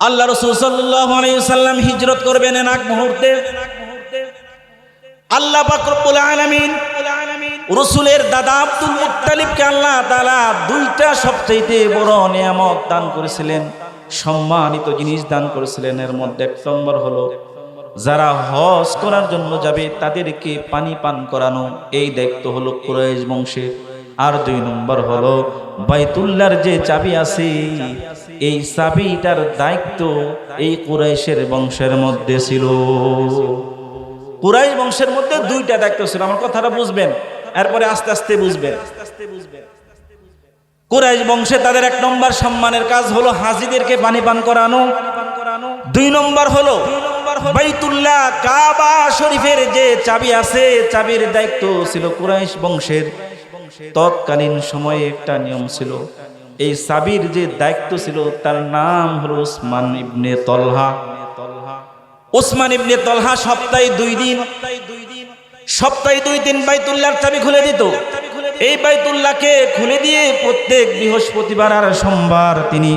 আল্লাহ রাসূল সাল্লাল্লাহু আলাইহি ওয়াসাল্লাম হিজরত করবেন এক মুহূর্তে। আল্লাহ পাক রব্বুল আলামিন রাসূলের দাদা আব্দুল মুত্তালিবকে আল্লাহ তাআলা দুইটা সবচেয়ে বড় নিয়ামত দান করেছিলেন, সম্মানিত জিনিস দান করেছিলেন। এর মধ্যে এক নম্বর হলো যারা হজ করার জন্য যাবে তাদেরকে পানি পান করানো, এই দায়িত্ব হলো কুরাইশ বংশের। আর দুই নম্বর হলো বাইতুল্লাহর যে চাবি আছে এই চাবিটার দায়িত্ব এই কুরাইশের বংশের মধ্যে ছিল। কুরাইশ বংশের মধ্যে দুইটা দায়িত্ব ছিল, আমার কথাটা বুঝবেন, এরপরে আস্তে আস্তে বুঝবেন। কুরাইশ বংশে তাদের এক নম্বর সম্মানের কাজ হলো হাজীদেরকে পানি পান করানো। দুই নম্বর হলো বাইতুল্লাহ কাবা শরীফের যে চাবি আছে চাবির দায়িত্ব ছিল কুরাইশ বংশের। তৎকালীন সময়ে একটা নিয়ম ছিল, এই চাবির যে দায়িত্ব ছিল তার নাম হলো উসমান ইবনে তলহা। উসমান ইবনে তলহা সপ্তাহে 2 দিন বাইতুল্লাহর চাবি খুলে দিত। এই বাইতুল্লাহকে খুলে দিয়ে প্রত্যেক বৃহস্পতিবার আর সোমবার তিনি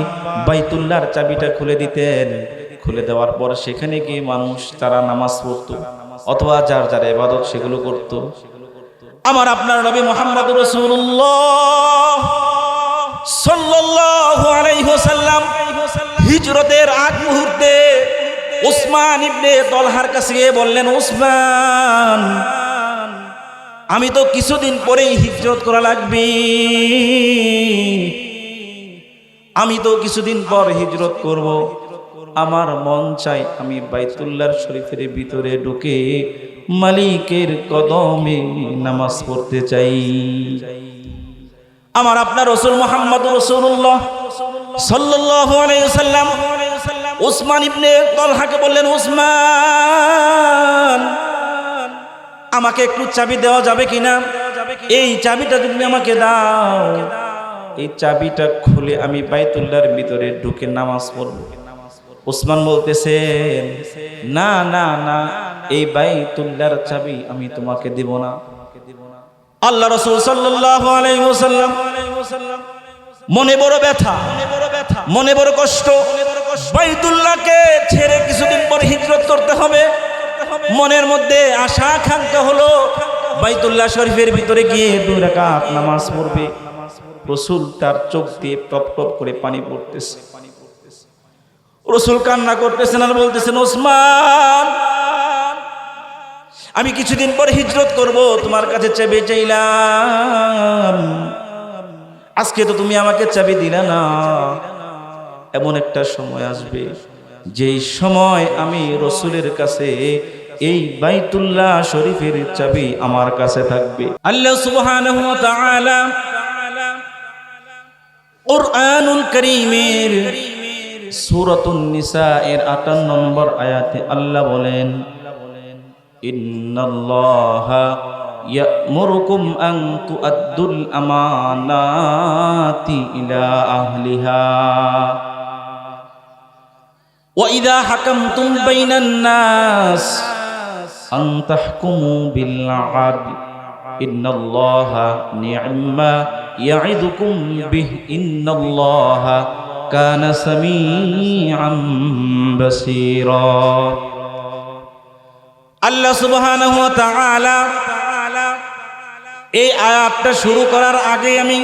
বাইতুল্লাহর চাবিটা খুলে দিতেন। খুলে দেওয়ার পর সেখানে গিয়ে মানুষ তারা নামাজ পড়তো অথবা যার যার ইবাদত সেগুলো করত। আমার আপনার নবী মুহাম্মদুর রাসূলুল্লাহ সাল্লাল্লাহু আলাইহি ওয়াসাল্লাম হিজরতের আগ মুহূর্তে উসমান ইবনে তলহার কাছে গিয়ে বললেন, উসমান, আমি তো কিছুদিন পরেই হিজরত করা লাগবে, আমি তো কিছুদিন পর হিজরত করব। আমার মন চাই আমি বাইতুল্লাহর শরীফের ভিতরে ঢুকে মালিকের কদমে নামাজ পড়তে চাই। আমার আপনার রাসূল মুহাম্মদুর রাসূলুল্লাহ সাল্লাল্লাহু আলাইহি ওয়াসাল্লাম উসমান ইবনে তলহাকে বললেন, উসমান, আমাকে একটু চাবি দেওয়া যাবে কিনা? এই চাবিটা যদি আমাকে দাও, এই চাবিটা খুলে আমি বাইতুল্লাহর ভিতরে ঢুকে নামাজ পড়ব। উসমান বলতেছেন, না না না, এই বাইতুল্লাহর চাবি আমি তোমাকে দেব না। আল্লাহ রাসূল সাল্লাল্লাহু আলাইহি ওয়াসাল্লাম মনে বড় ব্যথা, মনে বড় কষ্ট, বাইতুল্লাহকে ছেড়ে কিছুদিন পর হিজরত করতে হবে। মনের মধ্যে আশা আকাঙ্ক্ষা হলো বাইতুল্লাহ শরীফের ভিতরে গিয়ে 2 রাকাত নামাজ পড়বে। রাসূল তার চোখ দিয়ে টপ টপ করে পানি পড়তেছে। রাসূল কান্না করতেছেন আর বলতেছেন, ওসমান, আমি কিছুদিন পর হিজরত করব, তোমার কাছে চাবি চাইলাম, আজকে তো তুমি আমাকে চাবি দিলা না। এমন একটা সময় আসবে যেই সময় আমি রাসূলের কাছে এই বাইতুল্লাহ শরীফের চাবি আমার কাছে থাকবে। আল্লাহ সুবহানাহু ওয়া তাআলা কুরআনুল কারীমের সূরাতুন নিসা এর 58 নম্বর আয়াতে আল্লাহ বলেন, ইন্নাল্লাহা ইয়া'মুরুকুম আন তু'আদ্দুল আমানাতি ইলা আহলিহা ওয়া ইযা হাকামতুম বাইনান নাস আন তাহকুমু বিল আদল ইন্নাল্লাহা নি'মা ইয়া'iদুকুম বিহি ইন্নাল্লাহা কানা সামিআম বাসীরা। আল্লাহ সুবহানাহু ওয়া তাআলা এই আয়াতটা শুরু করার আগে আমি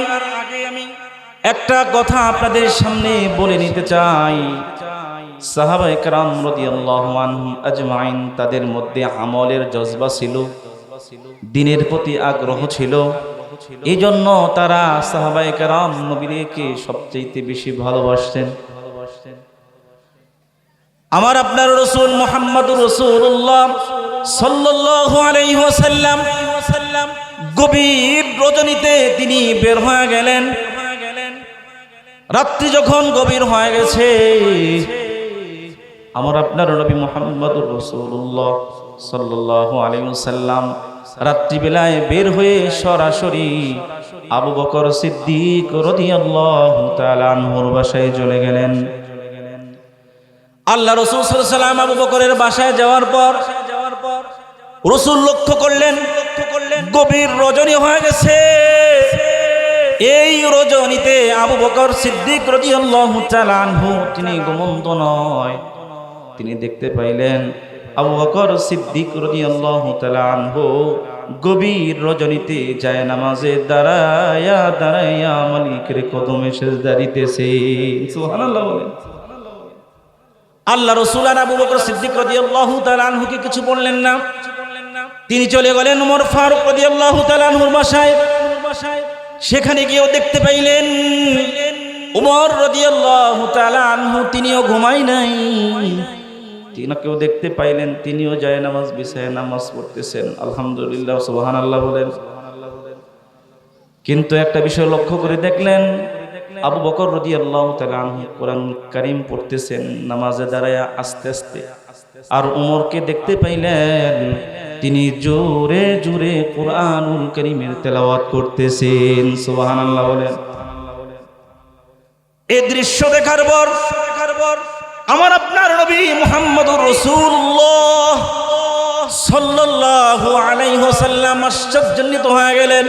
একটা কথা আপনাদের সামনে বলে নিতে চাই। সাহাবায়ে কেরাম রাদিয়াল্লাহু আনহুম আজমাইন, তাদের মধ্যে আমলের জজবা ছিল, দ্বীনের প্রতি আগ্রহ ছিল। এই জন্য তারা সাহাবায়ে কেরাম নবীকে সবচেয়ে বেশি ভালোবাসতেন। আমার আপনার রাসূল মুহাম্মদুর রাসূলুল্লাহ সাল্লাল্লাহু আলাইহি ওয়াসাল্লাম গভীর রজনীতে তিনি বের হয়ে গেলেন। রাত্রি যখন গভীর হয়ে গেছে, আমার আপনার নবী মুহাম্মদুর রাসূলুল্লাহ সাল্লাল্লাহু আলাইহি ওয়াসাল্লাম রাত্রি বেলায় বের হয়ে সরাসরি আবু বকর সিদ্দিক রাদিয়াল্লাহু তাআলা আনহুর বাসায় চলে গেলেন। আল্লাহ রাসূল সাল্লাল্লাহু আলাইহি ওয়াসাল্লাম আবু বকরের বাসায় যাওয়ার পর রাসূল লক্ষ্য করলেন গভীর রজনী হয়ে গেছে। এই রজনীতে আবু বকর সিদ্দিক রাদিয়াল্লাহু তাআলা আনহু তিনি ঘুমন্ত নয়, তিনি দেখতে পাইলেন আবু বকর সিদ্দিক রাদিয়াল্লাহু তাআলা আনহু গভীর রজনীতে যায় নামাজে দাঁড়ায়া দাঁড়ায়া মালিকের কদমে সিজদা দিতেছে। সুবহানাল্লাহ বলেন। আল্লাহ রাসূল আর আবু বকর সিদ্দিক রাদিয়াল্লাহু তাআলা আনহুকে কিছু বললেন না, তিনি চলে গেলেন ওমর ফারুক রাদিয়াল্লাহু তাআলা আনহুর বাসায়। সেখানে গিয়েও দেখতে পাইলেন ওমর রাদিয়াল্লাহু তাআলা আনহু তিনিও ঘুমায় নাই, তিনাকেও দেখতে পাইলেন তিনিও যায় নামাজ বিছায় নামাজ পড়তেছেন। আলহামদুলিল্লাহ, সুবহানাল্লাহ বলেন। কিন্তু একটা বিষয় লক্ষ্য করে দেখলেন আবু বকর রাদিয়াল্লাহু তাআলা আনহু কোরআন কারীম পড়তেছেন নামাজে দাঁড়ায়া আস্তে আস্তে, আর ওমরকে দেখতে পাইলেন তিনি জোরে জোরে কোরআনুল কারীমের তেলাওয়াত করতেছেন। সুবহানাল্লাহ বলেন। এই দৃশ্য দেখার পর আমার আপনার নবী মুহাম্মদুর রাসূলুল্লাহ সাল্লাল্লাহু আলাইহি ওয়াসাল্লাম আশ্চর্যান্বিত হয়ে গেলেন।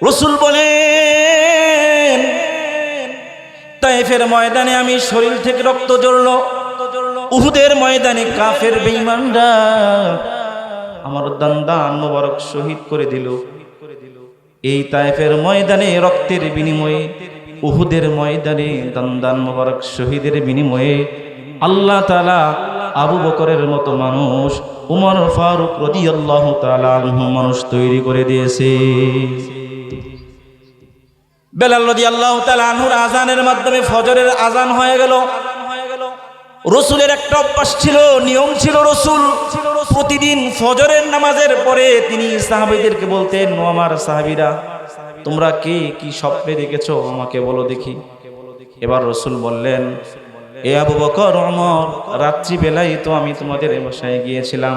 রাসূল বলেন, তায়েফের ময়দানে আমি শরীর থেকে রক্ত ঝরলো, উহুদের ময়দানে কাফের বেঈমানরা আমার দান্দান মোবারক শহীদ করে দিল। এই তায়েফের ময়দানে রক্তের বিনিময়ে, উহুদের ময়দানে দান্দান মোবারক শহীদের বিনিময়ে আল্লাহ তাআলা আবু বকরের মতো মানুষ, উমর ফারুক রাদিয়াল্লাহু তাআলা আনহু মানুষ তৈরি করে দিয়েছে। বেলাল রাদিয়াল্লাহু তাআলা আনহুর আযানের মাধ্যমে ফজরের আযান হয়ে গেল। রাসূলের একটা অভ্যাস ছিল, নিয়ম ছিল, রাসূল প্রতিদিন ফজরের নামাজের পরে তিনি সাহাবীদেরকে বলতেন, ও আমার সাহাবীরা, তোমরা কে কি স্বপ্নে দেখেছো আমাকে বলো দেখি। এবার রাসূল বললেন, এ আবু বকর, ওমর, রাত্রি বেলায় তো আমি তোমাদের বাসায় গিয়েছিলাম।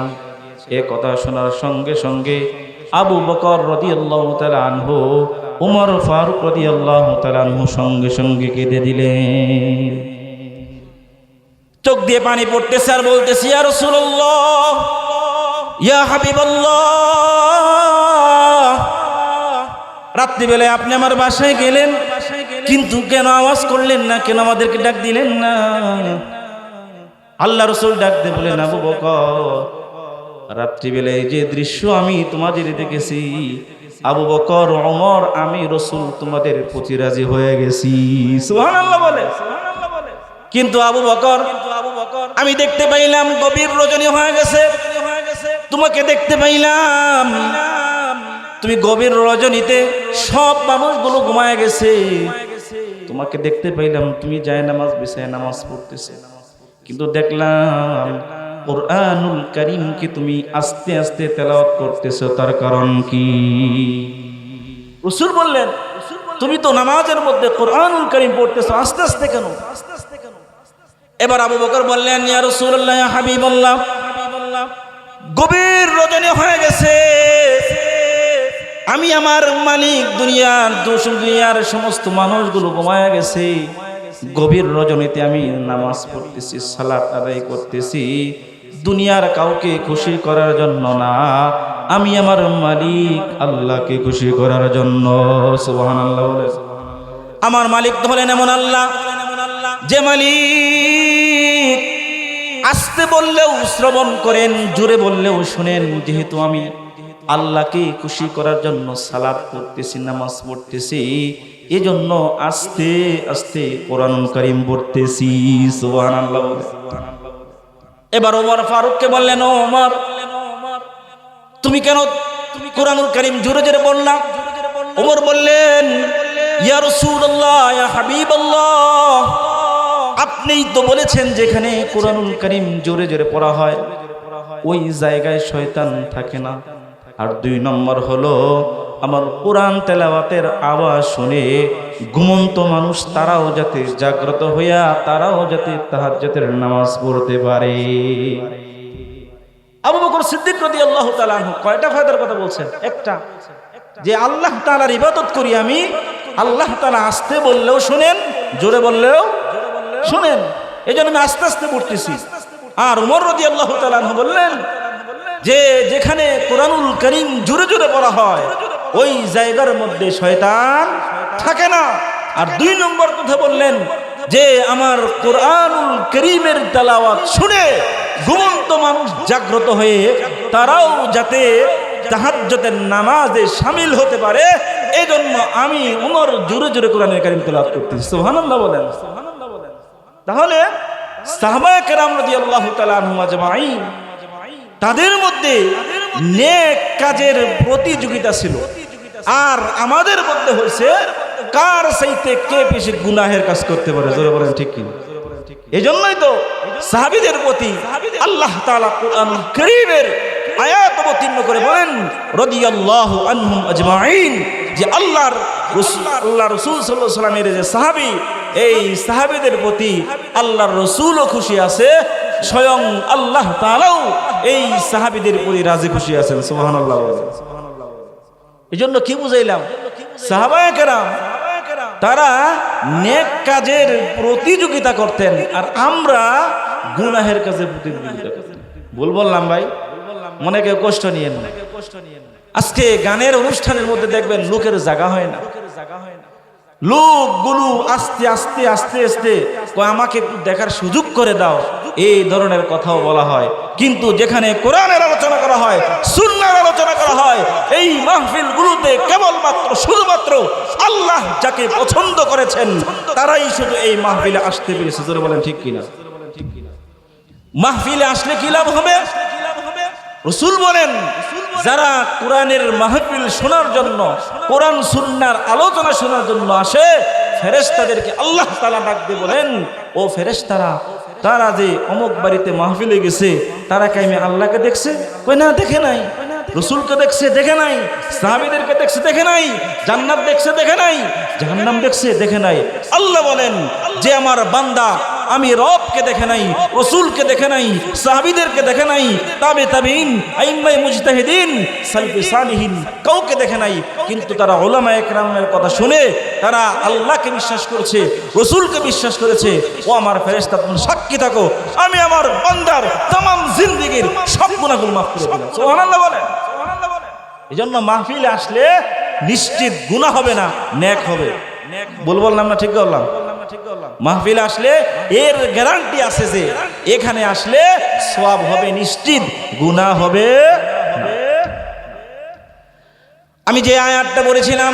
এ কথা শোনার সঙ্গে সঙ্গে আবু বকর রাদিয়াল্লাহু তাআলা আনহু, উমর ফারুক রাদিয়াল্লাহু তাআলা আনহু সঙ্গে সঙ্গে কেঁদে দিলেন। চোখ দিয়ে পানি পড়তেছে আর বলতেছে, ইয়া রাসূলুল্লাহ, ইয়া হাবিবাল্লাহ, রাত্রিবেলায় আপনি আমার বাসায় গেলেন, কিন্তু কেন আওয়াজ করলেন না, কেন আমাদেরকে ডাক দিলেন না? আল্লাহ রাসূল ডাক দিয়ে বলেন, আবু বকর, রাত্রিবেলায় যে দৃশ্য আমি তোমাদের দেখেছি, আবু বকর, ওমর, আমি রাসূল তোমাদের প্রতি রাজি হয়ে গেছি। সুবহানাল্লাহ বলে। কিন্তু আবু বকর, আমি দেখতে পাইলাম গভীর রজনী হয়ে গেছে, তোমাকে দেখতে পাইলাম তুমি গভীর রজনীতে সব মানুষগুলো ঘুমায় গেছে, তোমাকে দেখতে পাইলাম তুমি যায় নামাজ বিছায় নামাজ পড়তেছে, কিন্তু দেখলাম কোরআনুল কারীমকে তুমি আস্তে আস্তে তেলাওয়াত করতেছো, তার কারণ কি? রাসূল বললেন, তুমি তো নামাজের মধ্যে কোরআনুল কারীম পড়তেছো, আস্তে আস্তে কেন? এবার আবু বকর বললেন, ইয়া রাসূলুল্লাহ, ইয়া হাবিবাল্লাহ, গভীর রজনী হয়ে গেছে, আমি আমার মালিক দুনিয়ার সমস্ত মানুষগুলো ঘুমায় গেছে, গভীর রজনীতে আমি নামাজ পড়তেছি, সালাত আদায় করতেছি, দুনিয়ার কাউকে খুশি করার জন্য না, আমি আমার মালিক আল্লাহকে খুশি করার জন্য। সুবহানাল্লাহ বলে। আমার মালিক হলেন এমন আল্লাহ যে মালিক আস্তে বললেও শ্রবণ করেন, জোরে বললেও শুনেন। যেহেতু আমি আল্লাহকে খুশি করার জন্য সালাত পড়তেছি, নামাজ পড়তেছি, এজন্য আস্তে আস্তে কোরআনুল কারীম পড়তেছি। সুবহানাল্লাহ। এবার ওমর ফারুককে বললেন, ও ওমর, তুমি কেন কোরআনুল কারীম জোরে জোরে বললা? ওমর বললেন, ইয়া রাসূলুল্লাহ, ইয়া হাবিবাল্লাহ, আপনিই তো বলেছেন যেখানে কোরআনুল কারীম জোরে জোরে পড়া হয় ওই জায়গায় শয়তান থাকে না। আর 2 নম্বর হলো, আমার কোরআন তেলাওয়াতের আওয়াজ শুনে ঘুমন্ত মানুষ তারাও যাতে জাগ্রত হইয়া তারাও যাতে তাহাজ্জুদের নামাজ পড়তে পারে। আবু বকর সিদ্দিক রাদিয়াল্লাহু তাআলা আনহু কয়টা ফায়দার কথা বলছেন? একটা, যে আল্লাহ তাআলার ইবাদত করি আমি, আল্লাহ তাআলা আস্তে বললেও শুনেন, জোরে বললেও শুনেন, এজন্য আমি আস্তে আস্তে পড়তেছি। আর ওমর রাদিয়াল্লাহু তাআলা আনহু বললেন যে যেখানে কোরআনুল কারীম জোরে জোরে পড়া হয় ওই জায়গার মধ্যে শয়তান থাকে না। আর 2 নম্বর কথা বললেন যে আমার কোরআনুল কারীমের তেলাওয়াত শুনে ঘুমন্ত মানুষ জাগ্রত হয়ে তারাও যাতে তাহাজ্জুদের নামাজে শামিল হতে পারে, এজন্য আমি ওমর জোরে জোরে কোরআনুল কারীম তেলাওয়াত করতেছি। সুবহানাল্লাহ বলেন। তাহলে সাহাবায়ে কেরাম রাদিয়াল্লাহু তাআলা আনহুম আজমাইন, তাদের মধ্যে নেক কাজের প্রতিযোগিতা ছিল। আর আমাদের মধ্যে হয়েছে কার চাইতে কে বেশি গুনাহের কাজ করতে পারে। জোরে বলেন ঠিক কি? এজন্যই তো সাহাবীদের প্রতি আল্লাহ তাআলা কোরআনুল কারীমের আয়াত অবতীর্ণ করে বলেন রাদিয়াল্লাহু আনহুম আজমাইন, যে আল্লাহ রাসূল সাল্লাল্লাহু আলাইহি ওয়াসাল্লামের যে সাহাবী, এই সাহাবীদের প্রতি আল্লাহর রাসূলও খুশি আছে, স্বয়ং আল্লাহ তাআলাও এই সাহাবীদের প্রতি রাজি খুশি আছেন। সুবহানাল্লাহ। এজন্য কি বুঝাইলাম, সাহাবায়ে কেরাম তারা নেক কাজের প্রতিযোগিতা করতেন আর আমরা গুনাহের কাজে প্রতিযোগিতা করতেন। ভুল বললাম ভাই? মনে কেউ কষ্ট নিয়েন না। আজকে গানের অনুষ্ঠানের মধ্যে দেখবেন লোকের জায়গা হয় না, লোকগুলো আস্তে আস্তে আস্তে আস্তে আমাকে একটু দেখার সুযোগ করে দাও, এই ধরনের কথাও বলা হয়। কিন্তু যেখানে কোরআনের আলোচনা করা হয়, সুন্নাহর আলোচনা করা হয়, এই মাহফিলগুলোতে কেবলমাত্র শুধুমাত্র আল্লাহ যাকে পছন্দ করেছেন তারাই শুধু এই মাহফিলে আসতে পেরেছে। জোরে বলেন ঠিক কিনা? মাহফিলে আসলে কি লাভ হবে? রাসূল বলেন, যারা কোরআনের মাহফিল শোনার জন্য, কোরআন সুন্নাহর আলোচনা শোনার জন্য আসে, ফেরেশতাদেরকে আল্লাহ তাআলা ডাক দিয়ে বলেন, ও ফেরেশতারা, তারা যে অমুক বাড়িতে মাহফিলে গেছে, তারা কি আমি আল্লাহকে দেখছে? কই না, দেখে নাই। রাসূলকে দেখছে, দেখে নাই। সাহাবীদেরকে দেখছে, দেখে নাই। জান্নাত দেখছে, দেখে নাই। জাহান্নাম দেখছে, দেখে নাই। আল্লাহ বলেন যে আমার বান্দা আমি রবকে দেখে নাই, রাসূলকে দেখে নাই, সাহাবীদেরকে দেখে নাই, তাবিঈন, আইম্মায়ে মুজতাহিদিন, সালফে সালিহিন কাউকে দেখে নাই, কিন্তু তারা উলামায়ে কেরামের কথা শুনে তারা আল্লাহকে বিশ্বাস করেছে, রাসূলকে বিশ্বাস করেছে। ও আমার ফেরেশতা, তুমি সাক্ষী থাকো, আমি আমার বান্দার तमाम জিন্দেগীর সব গুনাহগুলো মাফ করে দিলাম। সুবহানাল্লাহ বলেন। এজন্য মাহফিলে আসলে নিশ্চিত গুনাহ হবে না, নেক হবে। বললাম না? ঠিক বললাম? মাহফিলে আসলে এর গ্যারান্টি আছে যে এখানে আসলে সওয়াব হবে নিশ্চিত, গুনাহ হবে। আমি যে আয়াতটা বলেছিলাম,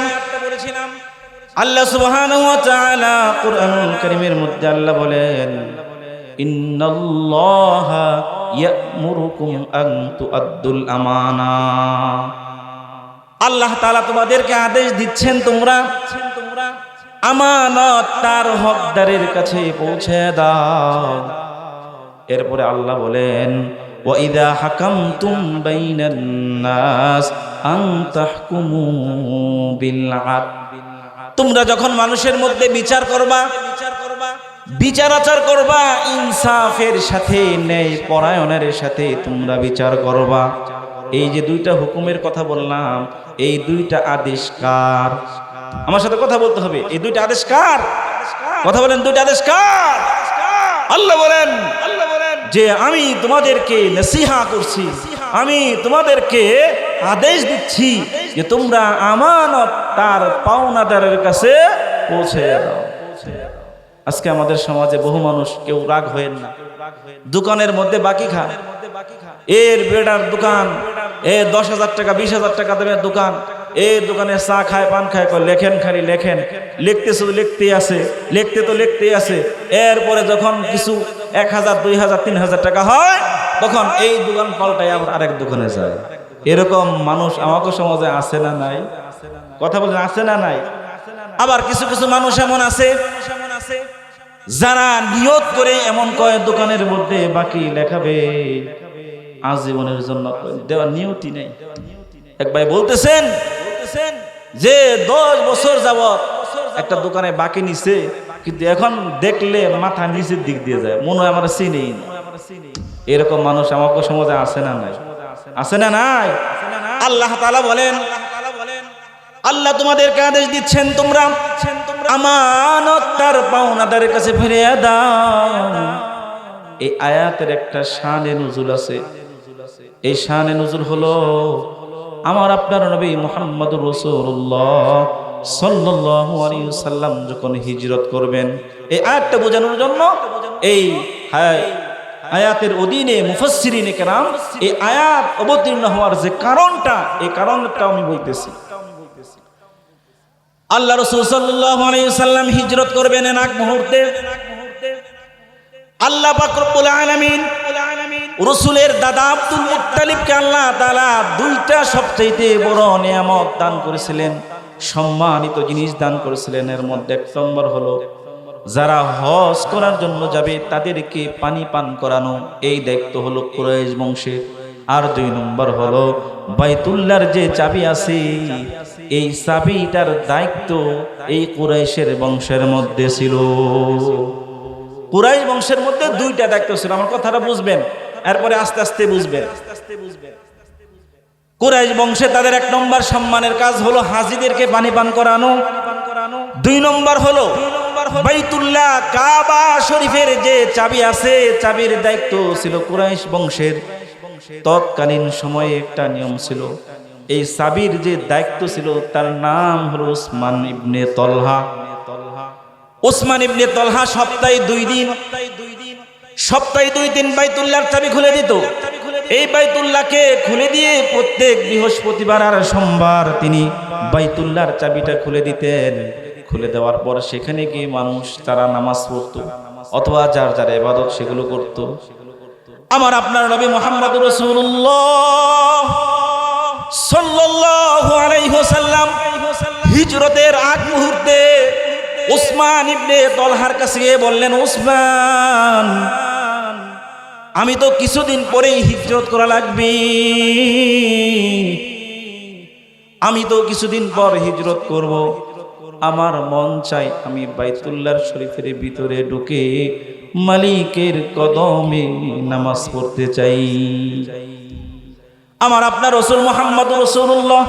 আল্লাহ সুবহানাহু ওয়া তাআলা কোরআনুল কারীমের মধ্যে আল্লাহ বলেন, ইন্নাল্লাহা ইয়া'মুরুকুম আন তুআদ্দুল আমানা। আল্লাহ তাআলা তোমাদেরকে আদেশ দিচ্ছেন তোমরা আমানত তার হকদারের কাছে পৌঁছে দাও। এরপরে আল্লাহ বলেন, ওয়া ইযা হাকামতুম বাইনান নাস আন তাহকুমু বিল আদল। তোমরা যখন মানুষের মধ্যে বিচার করবা, বিচার আচার করবা, ইনসাফের সাথে, ন্যায় পরায়ণের সাথে তোমরা বিচার করবা। এই যে 2টা হুকুমের কথা বললাম, এই 2টা আদেশ কার? আমার সাথে কথা বলতে হবে। এই 2টা আদেশ কার? কথা বলেন, 2টা আদেশ কার? আল্লাহ বলেন যে আমি তোমাদেরকে নসিহা করছি, আমি তোমাদেরকে আদেশ দিচ্ছি যে তোমরা আমানত তার পাওনাদারের কাছে পৌঁছে দাও। আজকে আমাদের সমাজে বহু মানুষ, কেউ রাগ হয়েন না, দোকানের মধ্যে বাকি খায়। এর বেড়ার দোকান, 10,000 টাকা 20,000 টাকা দামের দোকান, এই দোকানে চা খায়, পান খায়, লেখেন, খালি লেখেন, লিখতে শুধু লিখতেই আছে, লিখতে তো লিখতেই আছে। এরপরে যখন কিছু 1,000 2,000 3,000 টাকা হয়, তখন এই দোকান পাল্টায় আবার আরেক দোকানে যায়। এরকম মানুষ আমাকে সমাজে আছে না নাই? কথা বলেন, আছে না নাই? আবার কিছু কিছু মানুষ এমন আছে যারা নিয়ত করে এমন কয় দোকানের মধ্যে বাকি লেখাবে আজীবনের জন্য, দেওয়ার নিয়তি নেই। এক ভাই বলতেছেন যে 10 বছর যাবত একটা দোকানে বাকি নিছে, কিন্তু এখন দেখলে মাথা নিচের দিক দিয়ে যায়, মনে হয় আমার চিনেই না। এরকম মানুষ আমাকে সমাজে আছে না নাই? আছে না নাই? আল্লাহ তাআলা বলেন, আল্লাহ তোমাদেরকে আদেশ দিচ্ছেন তোমরা আমানত তার পাওনাদারের কাছে ফিরিয়ে দাও। এই আয়াতের একটা শানে নুজুল আছে। এই শানে নুজুল হলো আমার আপনার নবী মুহাম্মদুর রাসূলুল্লাহ সাল্লাল্লাহু আলাইহি ওয়াসাল্লাম যখন হিজরত করবেন, এই আয়াতটা বোঝানোর জন্য এই আয়াতের অধীনে মুফাসসিরিনে কেরাম এই আয়াত অবতীর্ণ হওয়ার যে কারণটা, এই কারণটা আমি বলতেছি। আল্লাহ রাসূল সাল্লাল্লাহু আলাইহি ওয়াসাল্লাম হিজরত করবেন এক মুহূর্তে। আল্লাহ পাক রব্বুল আলামিন রাসূলের দাদা আব্দুল মুত্তালিবকে আল্লাহ তাআলা দুইটা সবচেয়ে বড় নিয়ামত দান করেছিলেন, সম্মানিত জিনিস দান করেছিলেন। এর মধ্যে এক নম্বর হলো যারা হজ করার জন্য যাবে তাদেরকে পানি পান করানো, এই দায়িত্ব হলো কুরাইশ বংশের। আর দুই নম্বর হলো বাইতুল্লাহর যে চাবি আছে, এই চাবিটার দায়িত্ব এই কুরাইশের বংশের মধ্যে ছিল। কুরাইশ বংশের মধ্যে দুইটা দায়িত্ব ছিল, আমার কথাটা বুঝবেন, এরপরে আস্তে আস্তে বুঝবেন। কুরাইশ বংশে তাদের এক নম্বর সম্মানের কাজ হলো হাজীদেরকে পানি পান করানো। দুই নম্বর হলো বাইতুল্লাহ কাবা শরীফের যে চাবি আছে, চাবির দায়িত্ব ছিল কুরাইশ বংশের। তৎকালীন সময়ে একটা নিয়ম ছিল, এই চাবির যে দায়িত্ব ছিল তার নাম হলো উসমান ইবনে তলহা। উসমান ইবনে তলহা সপ্তাহে 2 দিন বাইতুল্লাহর চাবি খুলে দিত। এই বাইতুল্লাহকে খুলে দিয়ে প্রত্যেক বৃহস্পতিবার আর সোমবার তিনি বাইতুল্লাহর চাবিটা খুলে দিতেন। খুলে দেওয়ার পর সেখানে গিয়ে মানুষ তারা নামাজ পড়তো অথবা যার যার ইবাদত সেগুলো করত। আমার আপনার নবী মুহাম্মদুর রাসূলুল্লাহ সাল্লাল্লাহু আলাইহি ওয়াসাল্লাম হিজরতের আগ মুহূর্তে উসমান ইবনে তলহার কাছে গিয়ে বললেন, উসমান, আমি তো কিছুদিন পরেই হিজরত করা লাগবে, আমি তো কিছুদিন পর হিজরত করব। আমার মন চাই আমি বাইতুল্লাহর শরীফের ভিতরে ঢুকে মালিকের কদমে নামাজ পড়তে চাই। আমার আপনার রাসূল মুহাম্মদুর রাসূলুল্লাহ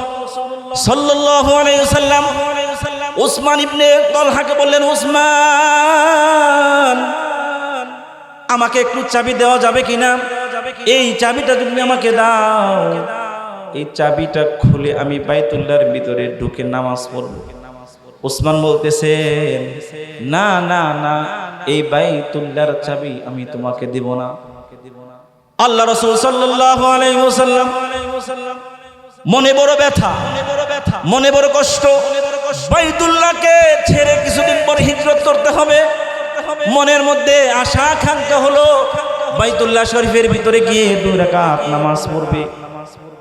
সাল্লাল্লাহু আলাইহি ওয়াসাল্লাম উসমান ইবনে তলহাকে বললেন, উসমান, আমাকে একটু চাবি দেওয়া যাবে কিনা? এই চাবিটা তুমি আমাকে দাও, এই চাবিটা খুলে আমি বাইতুল্লাহর ভিতরে ঢুকে নামাজ পড়ব। উসমান বলতেছেন, না না না, এই বাইতুল্লাহর চাবি আমি তোমাকে দেব না। আল্লাহ রাসূল সাল্লাল্লাহু আলাইহি ওয়াসাল্লাম মনে বড় ব্যথা, মনে বড় কষ্ট, বাইতুল্লাহকে ছেড়ে কিছুদিন পর হিজরত করতে হবে। মনের মধ্যে আশা আকাঙ্ক্ষা হলো বাইতুল্লাহ শরীফের ভিতরে গিয়ে 2 রাকাত নামাজ পড়বে।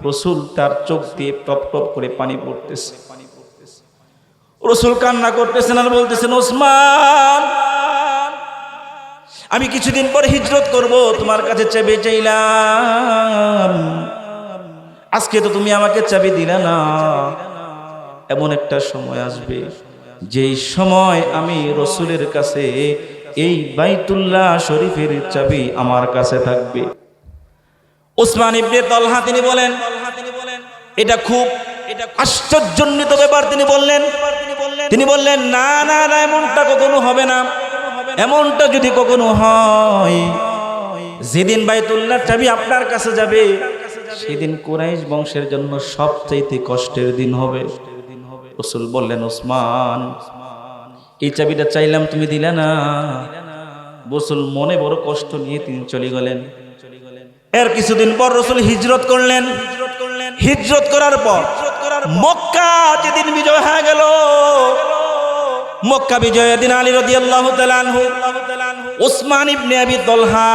রাসূল তার চোখ দিয়ে টপ টপ করে পানি পড়তেছে। রাসূল কান্না করতেছেন আর বলতেছেন, উসমান, আমি কিছুদিন পর হিজরত করব, তোমার কাছে চাবি চাইলাম, আজকে তো তুমি আমাকে চাবি দিলে না। এমন একটা সময় আসবে যেই সময় আমি রাসূলের কাছে এই বাইতুল্লাহ শরীফের চাবি আমার কাছে থাকবে। উসমান ইবনে তলহা তিনি বলেন, এটা খুব আশ্চর্যজনিত ব্যাপার। তিনি বললেন, না না না, এমনটা কখনো হবে না। এমনটা যদি কখনো হয়, যেদিন বাইতুল্লাহর চাবি আপনার কাছে যাবে সেদিন কুরাইশ বংশের জন্য সবচেয়ে কষ্টের দিন হবে। রাসূল বললেন, উসমান, এই চাবিটা চাইলাম তুমি দিলে না। রাসূল মনে বড় কষ্ট নিয়ে তিনি চলে গেলেন। এর কিছুদিন পর রাসূল হিজরত করলেন। হিজরত করার পর মক্কা যেদিন বিজয় হয়ে গেল, মক্কা বিজয়ের দিন আলী রাদিয়াল্লাহু তাআলা আনহু, উসমান ইবনে আবি তলহা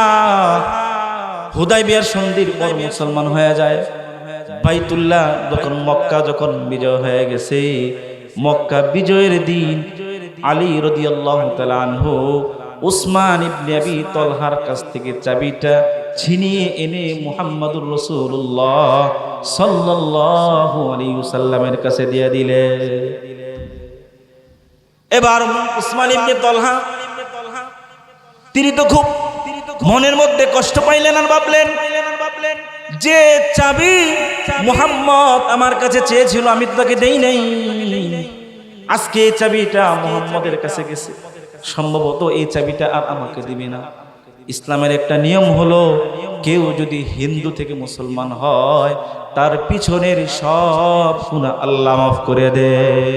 হুদায়বিয়ার সন্ধির পর মুসলমান হয়ে যায়। বাইতুল্লাহ মক্কা যখন বিজয় হয়ে গেছে, মক্কা বিজয়ের দিন আলী রাদিয়াল্লাহু তাআলা আনহু উসমান ইবনে আবি তলহার কাছ থেকে চাবিটা ছিনিয়ে এনে মুহাম্মদুর রাসূলুল্লাহ সাল্লাল্লাহু আলাইহি ওয়াসাল্লামের কাছে দিয়ে দিলেন। এবার উসমান ইবনে তলহা তিনি তো খুব মনের মধ্যে কষ্ট পাইলেন আর ভাবলেন যে চাবি মুহাম্মদ আমার কাছে চেয়েছিল আমি তো তাকে দেই নাই, আজকে এই চাবিটা মুহাম্মদের কাছে গেছে, সম্ভবত এই চাবিটা আর আমাকে দিবে না। ইসলামের একটা নিয়ম হলো কেউ যদি হিন্দু থেকে মুসলমান হয় তার পিছনের সব গুনাহ আল্লাহ মাফ করে দেয়।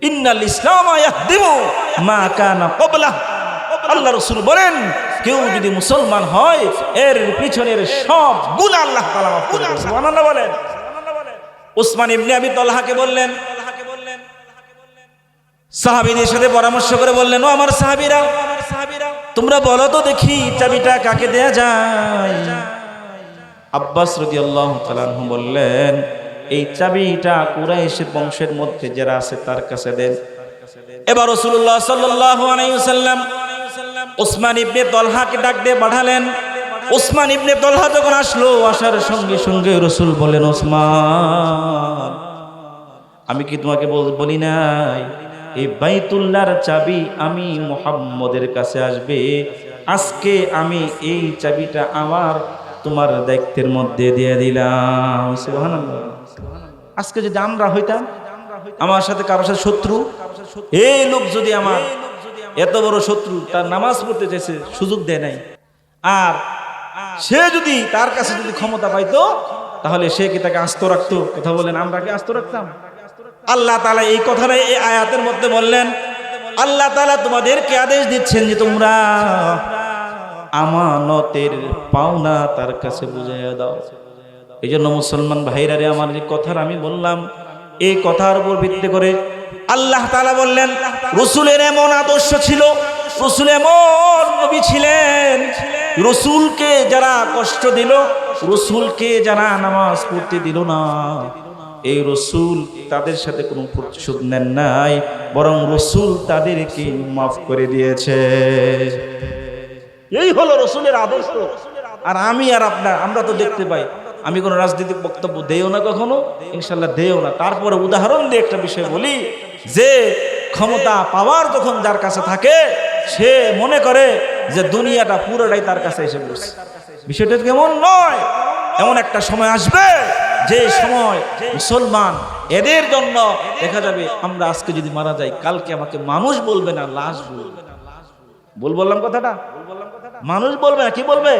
ইন্নাল ইসলাম ইয়াহদিমু মা কানা ক্বাবলা, আল্লাহ রাসূল বলেন কেউ যদি মুসলমান হয় এর পিছনের সব গুনাহ আল্লাহ তাআলা মাফ করে দেন। সুবহানাল্লাহ বলেন। উসমান ইবনে আবি তালহাকে বললেন, সাহাবীদের সাথে পরামর্শ করে বললেন, ও আমার সাহাবীরা, তোমরা বলো তো দেখি চাবিটা কাকে দেয়া যায়? আব্বাস রাদিয়াল্লাহু তাআলা আনহু বললেন, এই চাবিটা কুরাইশের বংশের মধ্যে যারা আছে তার কাছে দেন। এবার রাসূলুল্লাহ সাল্লাল্লাহু আলাইহি ওয়াসাল্লাম উসমান ইবনে তালহাকে ডাক দিয়ে পাঠালেন। উসমান ইবনে তালহা যখন আসলো, আসার সঙ্গে সঙ্গে রাসূল বলেন, ওসমান, আমি কি তোমাকে বলি নাই এই বাইতুল্লাহর চাবি আমি মুহাম্মদের কাছে আসবে? আজকে আমি এই চাবিটা আমার তোমার দায়িত্বের মধ্যে দিয়ে দিলাম। সুবহানাল্লাহ। আজকে যদি আমরা হইতাম, আমার সাথে কারোর সাথে শত্রু, এই লোক যদি আমার এত বড় শত্রু, তার নামাজ পড়তে চাইছে, সুযোগ দেয় নাই, আর সে যদি তার কাছে যদি ক্ষমতা পাইতো তাহলে সে কি তাকে আস্ত রাখতো? কথা বলেন, আমরা কি আস্ত রাখতাম? আল্লাহ তাআলা এই কথাটাই এই আয়াতের মধ্যে বললেন। আল্লাহ তাআলা তোমাদেরকে আদেশ দিচ্ছেন যে তোমরা আমানতের পাওনা তার কাছে বুঝাইয়া দাও। এই জন্য মুসলমান ভাইরা রে, আমার যে কথার আমি বললাম, এই কথার উপর ভিত্তি করে আল্লাহ তাআলা বললেন, রাসূলের এমন আদর্শ ছিল, রাসূল এমন নবী ছিলেন, রাসূলকে যারা কষ্ট দিল, রাসূলকে যারা নামাজ পড়তে দিল না, এই রাসূল তাদের সাথে কোনো প্রতিশোধ নেন নাই, বরং রাসূল তাদেরকে মাফ করে দিয়েছে। এই হলো রাসূলের আদর্শ। আর আমি আর আমরা তো দেখতে পাই, আমি কোনো রাজনৈতিক বক্তব্য দেও না, কখনো ইনশাল্লাহ দেও না। তারপরে উদাহরণ দিয়ে একটা বিষয় বলি, যে ক্ষমতা পাওয়ার যখন যার কাছে থাকে সে মনে করে যে দুনিয়াটা পুরোটাই তার কাছে এসে বসে। বিষয়টা কেমন নয়। এমন একটা সময় আসবে যে সময় মুসলমান এদের জন্য দেখা যাবে, আমরা আজকে যদি মারা যাই, কালকে আমাকে মানুষ বলবে না, লাশ বলবে। বললাম কথাটা, মানুষ বলবে না, কি বলবে?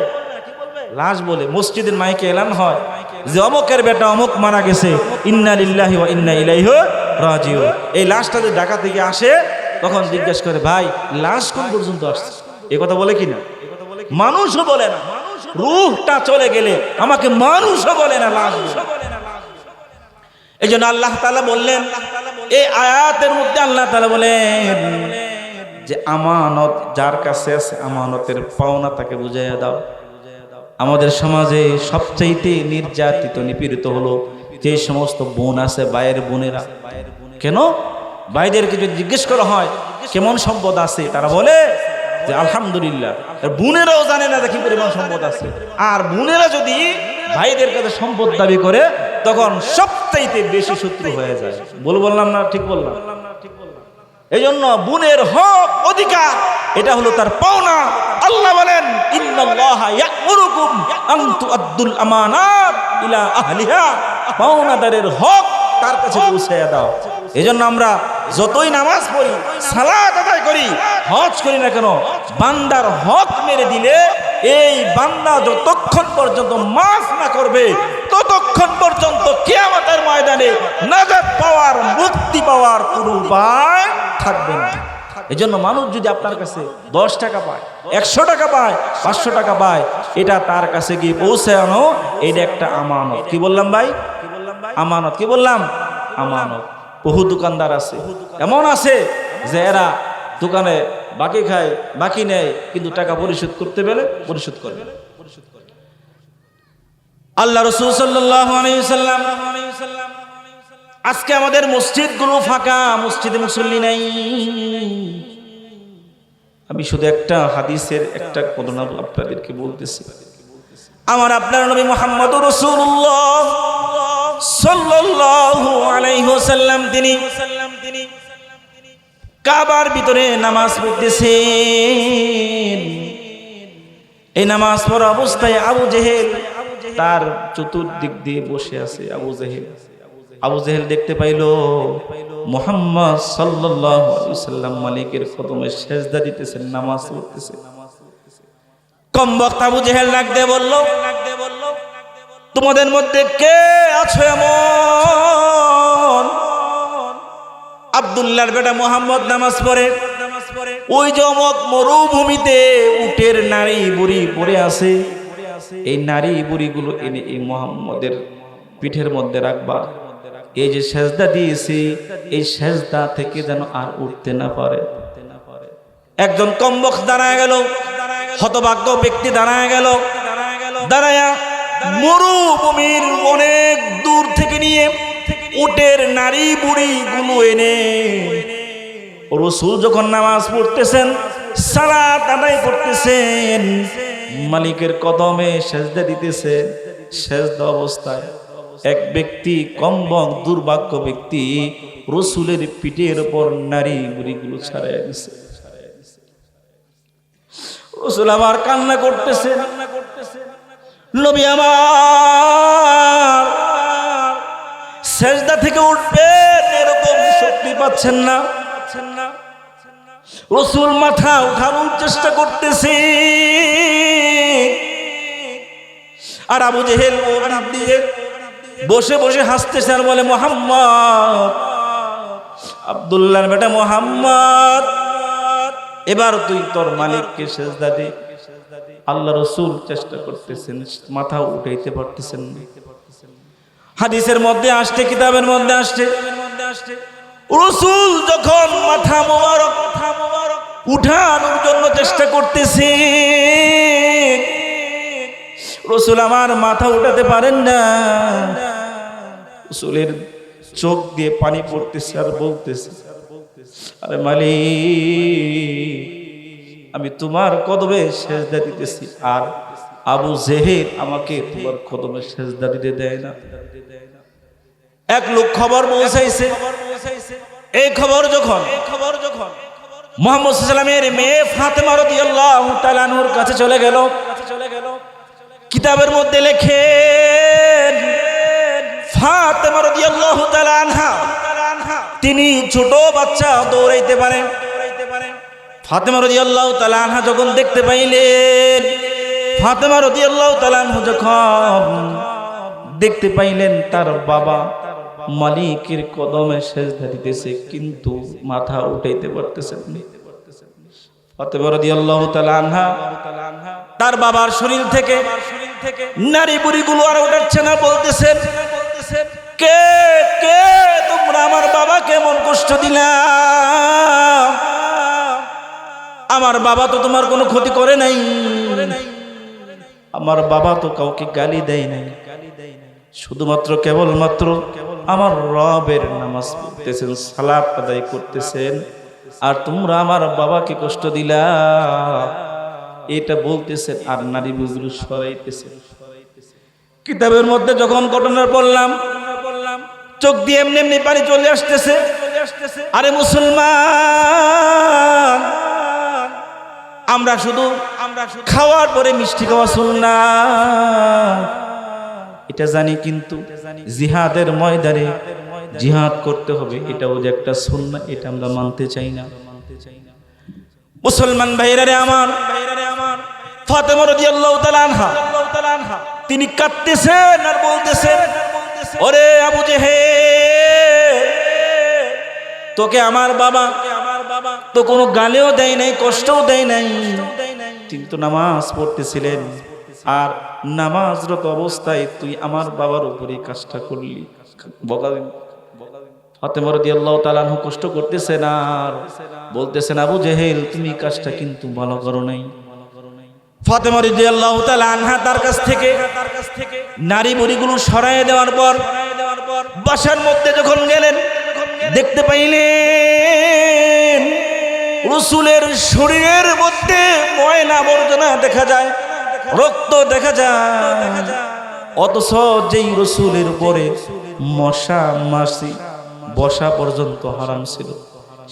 লাশ বলে। মসজিদের মাইকে এলান হয় যে অমুকের বেটা অমুক মারা গেছে, ইন্না লিল্লাহি ওয়া ইন্না ইলাইহি রাজিউন। এই লাশটা যদি ঢাকা থেকে আসে, তখন জিজ্ঞেস করে, ভাই লাশ কোন পর্যন্ত আসছে? এ কথা বলে কিনা? মানুষও বলে না। রূহটা চলে গেলে আমাকে মানুষও বলে না, লাশ বলে। এই জন্য আল্লাহ তাআলা বললেন, এই আয়াতের মধ্যে আল্লাহ তাআলা বলেন যে আমানত যার কাছে আছে, আমানতের পাওনা তাকে বুঝাইয়া দাও। আমাদের সমাজে সবচাইতে নির্যাতিত নিপীড়িত হলো যে সমস্ত বোন আছে, ভাইয়ের বোনেরা। কেন? ভাইদেরকে যদি জিজ্ঞেস করা হয় কেমন সম্পদ আছে, তারা বলে যে আলহামদুলিল্লাহ। বোনেরাও জানে না যে কি পরিমাণ সম্পদ আছে। আর বোনেরা যদি ভাইদের কাছে সম্পদ দাবি করে, তখন সবচাইতে বেশি শত্রু হয়ে যায়। বললাম না? ঠিক বললাম? এই জন্য বোনের হক, অধিকার, এটা হলো তার পাওনা। আল্লাহ বলেন, ইন্নাল্লাহা ইয়া'মুরুকুম আন তু'আদ্দুল আমানাত ইলা আহলিহা। পাওনাদারের হক তার কাছে পৌঁছায়া দাও। এই জন্য আমরা যতই নামাজ পড়ি, সালাত আদায় করি, হজ করি না কেন, বান্দার হক মেরে দিলে এই বান্দা যতক্ষণ পর্যন্ত মাফ না করবে, ততক্ষণ পর্যন্ত কিয়ামতের ময়দানে নাজাত পাওয়ার, মুক্তি পাওয়ার কোনো উপায় থাকবে না। এই জন্য মানুষ যদি আপনার কাছে 10 টাকা পায়, 100 টাকা পায়, 500 টাকা পায়, এটা তার কাছে গিয়ে পৌঁছানো, এটা একটা আমানত। কি বললাম ভাই? আমানত। কি বললাম? আমানত। বহু দোকানদার আছে, এমন আছে যে এরা দোকানে বাকি খায়, বাকি নেয়, কিন্তু টাকা পরিশোধ করতে পেলে পরিশোধ করে। আল্লাহ রাসূল সাল্লাল্লাহু আলাইহি ওয়াসাল্লাম, আজকে আমাদের মসজিদগুলো ফাঁকা, মসজিদে মুসল্লি নাই। আমি শুধু একটা হাদিসের একটা ঘটনা আপনাদেরকে বলতেছি। আমার আপনার নবী মুহাম্মদুর রাসূলুল্লাহ সাল্লাল্লাহু আলাইহি ওয়াসাল্লাম তিনি কাবার ভিতরে নামাজ পড়তেছেন। এই নামাজ পড়া অবস্থায় আবু জেহেল তার চতুর্দিক দিয়ে বসে আছে। আবু জেহেল দেখতে পাইল মুহাম্মদ সাল্লাল্লাহু আলাইহি ওয়াসাল্লাম মালিকের কদমে সেজদা দিতেছেন, নামাজ পড়তেছে। কমবক্ত আবু জেহেল ডাক দিয়ে বলল, তোমাদের মধ্যে কে আছে এমন আব্দুল্লাহর বেটা মুহাম্মদ নামাজ পড়ে, ওই যে অমক মরুভূমিতে উটের নারী বুড়ি পড়ে আছে, এই নারী বুড়িগুলো এনে এই মুহাম্মদের পিঠের মধ্যে রাখবা, এই যে সেজদা দিয়েছি এই সেজদা থেকে যেন আর উঠতে না পারে। একজন কমবক্ত দাঁড়ায় গেল, হতভাগ্য ব্যক্তি দাঁড়ায় গেল, দাঁড়ায়া মরুভূমির অনেক দূর থেকে নিয়ে উটের নারী বুড়ি গুলো এনে রাসূল যখন নামাজ পড়তেছেন, সালাত আদায় করতেছেন, মালিকের কদমে সেজদা দিতেছে, সেজদা অবস্থায় এক ব্যক্তি কমবক্ত দুর্ভাগ্য ব্যক্তি রাসূলের পিঠের উপর নারী বুড়িগুলো ছাড়াইয়া দিছে। রাসূল আমার কান্না করতেছেন, নবী আমার সেজদা থেকে উঠবেন এরকম শক্তি পাচ্ছেন না। রাসূল মাথা উঠানোর চেষ্টা করতেছে, আর আবু জেহেল ওখান দিয়ে বসে বসে হাসতেছে আর বলে, মুহাম্মদ, আব্দুল্লাহর বেটা মুহাম্মদ, এবার তুই তোর মালিককে সেজদা দে। আল্লাহ রাসূল চেষ্টা করতেছেন, মাথা উঠাইতে পারতেছেন না। হাদিসের মধ্যে আসছে, কিতাবের মধ্যে আসছে, রাসূল যখন মাথা মোবারক উঠানোর জন্য চেষ্টা করতেছে, রাসূল আমার মাথা উঠাতে পারেন না। রাসূলের চোখ দিয়ে পানি পড়তেছে আর বলতেছে, আরে মালিক, আমি তোমার কদমে সেজদা দিতেছি, আর আবু জেহেল আমাকে তোমার কদমে সেজদা দিতে দেয় না। এক লোক খবর পৌঁছাইছে, এই খবর যখন মুহাম্মদ সাল্লাল্লাহু আলাইহি ওয়াসাল্লামের মেয়ে ফাতেমা রাদিয়াল্লাহু তাআলা আনহার কাছে চলে গেল, কিতাবের মধ্যে লেখেন ফাতেমা রাদিয়াল্লাহু তাআলা আনহা তিনি ছোট বাচ্চা দৌড়াইতে পারে। ফাতেমা রাদিয়াল্লাহু তাআলা আনহা যখন দেখতে পাইলেন, ফাতেমা রাদিয়াল্লাহু তাআলা আনহা যখন দেখতে পাইলেন তার বাবা মালিকের কদমে সেজদা দিতেছে কিন্তু মাথা উঠাইতে পারতেছেন না। ফাতেমা রাদিয়াল্লাহু তাআলা আনহা তার বাবার শরীর থেকে নারী বুড়িগুলো আর উঠাচ্ছে না, বলতেছেন, কে কে তোমরা আমার বাবা কেমন কষ্ট দিলা? আমার বাবা তো তোমার কোনো ক্ষতি করে নাই, আমার বাবা তো কাউকে গালি দেয় নাই, শুধুমাত্র কেবলমাত্র আমার রবের নামাজ পড়তেছেন, সালাত আদায় করতেছেন, আর তোমরা আমার বাবাকে কষ্ট দিলা, এটা বলতেছেন আর নারী বুড়িগুলো সরাইতেছেন। কিতাবের মধ্যে যখন ঘটনা পড়লাম, চোখ দিয়ে এমনি এমনি পানি চলে আসতেছে। আরে মুসলমান, আমরা শুধু খাওয়ার পরে মিষ্টি খাওয়া সুন্নাত এটা জানি, কিন্তু জিহাদের ময়দানে জিহাদ করতে হবে এটাও যে একটা সুন্নাত, এটা আমরা মানতে চাই না। মুসলমান ভাইরারে আমার, ফাতেমা রাদিয়াল্লাহু তাআলা আনহা তিনি কাঁদতেছেন আর বলতেছেন, ওরে আবু জেহেল, তোকে আমার বাবা তো কোনো গালিও দেয় নাই, কষ্টও দেয় নাই, কিন্তু নামাজ পড়তেছিলেন, আর নামাজরত অবস্থায় তুই আমার বাবার উপরে কাজটা করলি। ফাতেমা রাদিয়াল্লাহু তাআলা আনহা কষ্ট করতেছেন আর বলতেছেন, আবু জেহেল তুমি কাজটা কিন্তু ভালো করো নাই। ফাতেমা রাদিয়াল্লাহু তাআলা আনহা তার কাছ থেকে নারী বুড়িগুলো সরাইয়ে দেওয়ার পর বাসার মধ্যে যখন গেলেন, দেখতে পাইলেন রাসূলের শরীরের মধ্যে ময়লা আবর্জনা দেখা যায়, রক্ত দেখা যায়, অথচ যেই রাসূলের উপরে মশা মাছি বসা পর্যন্ত হারাম ছিল,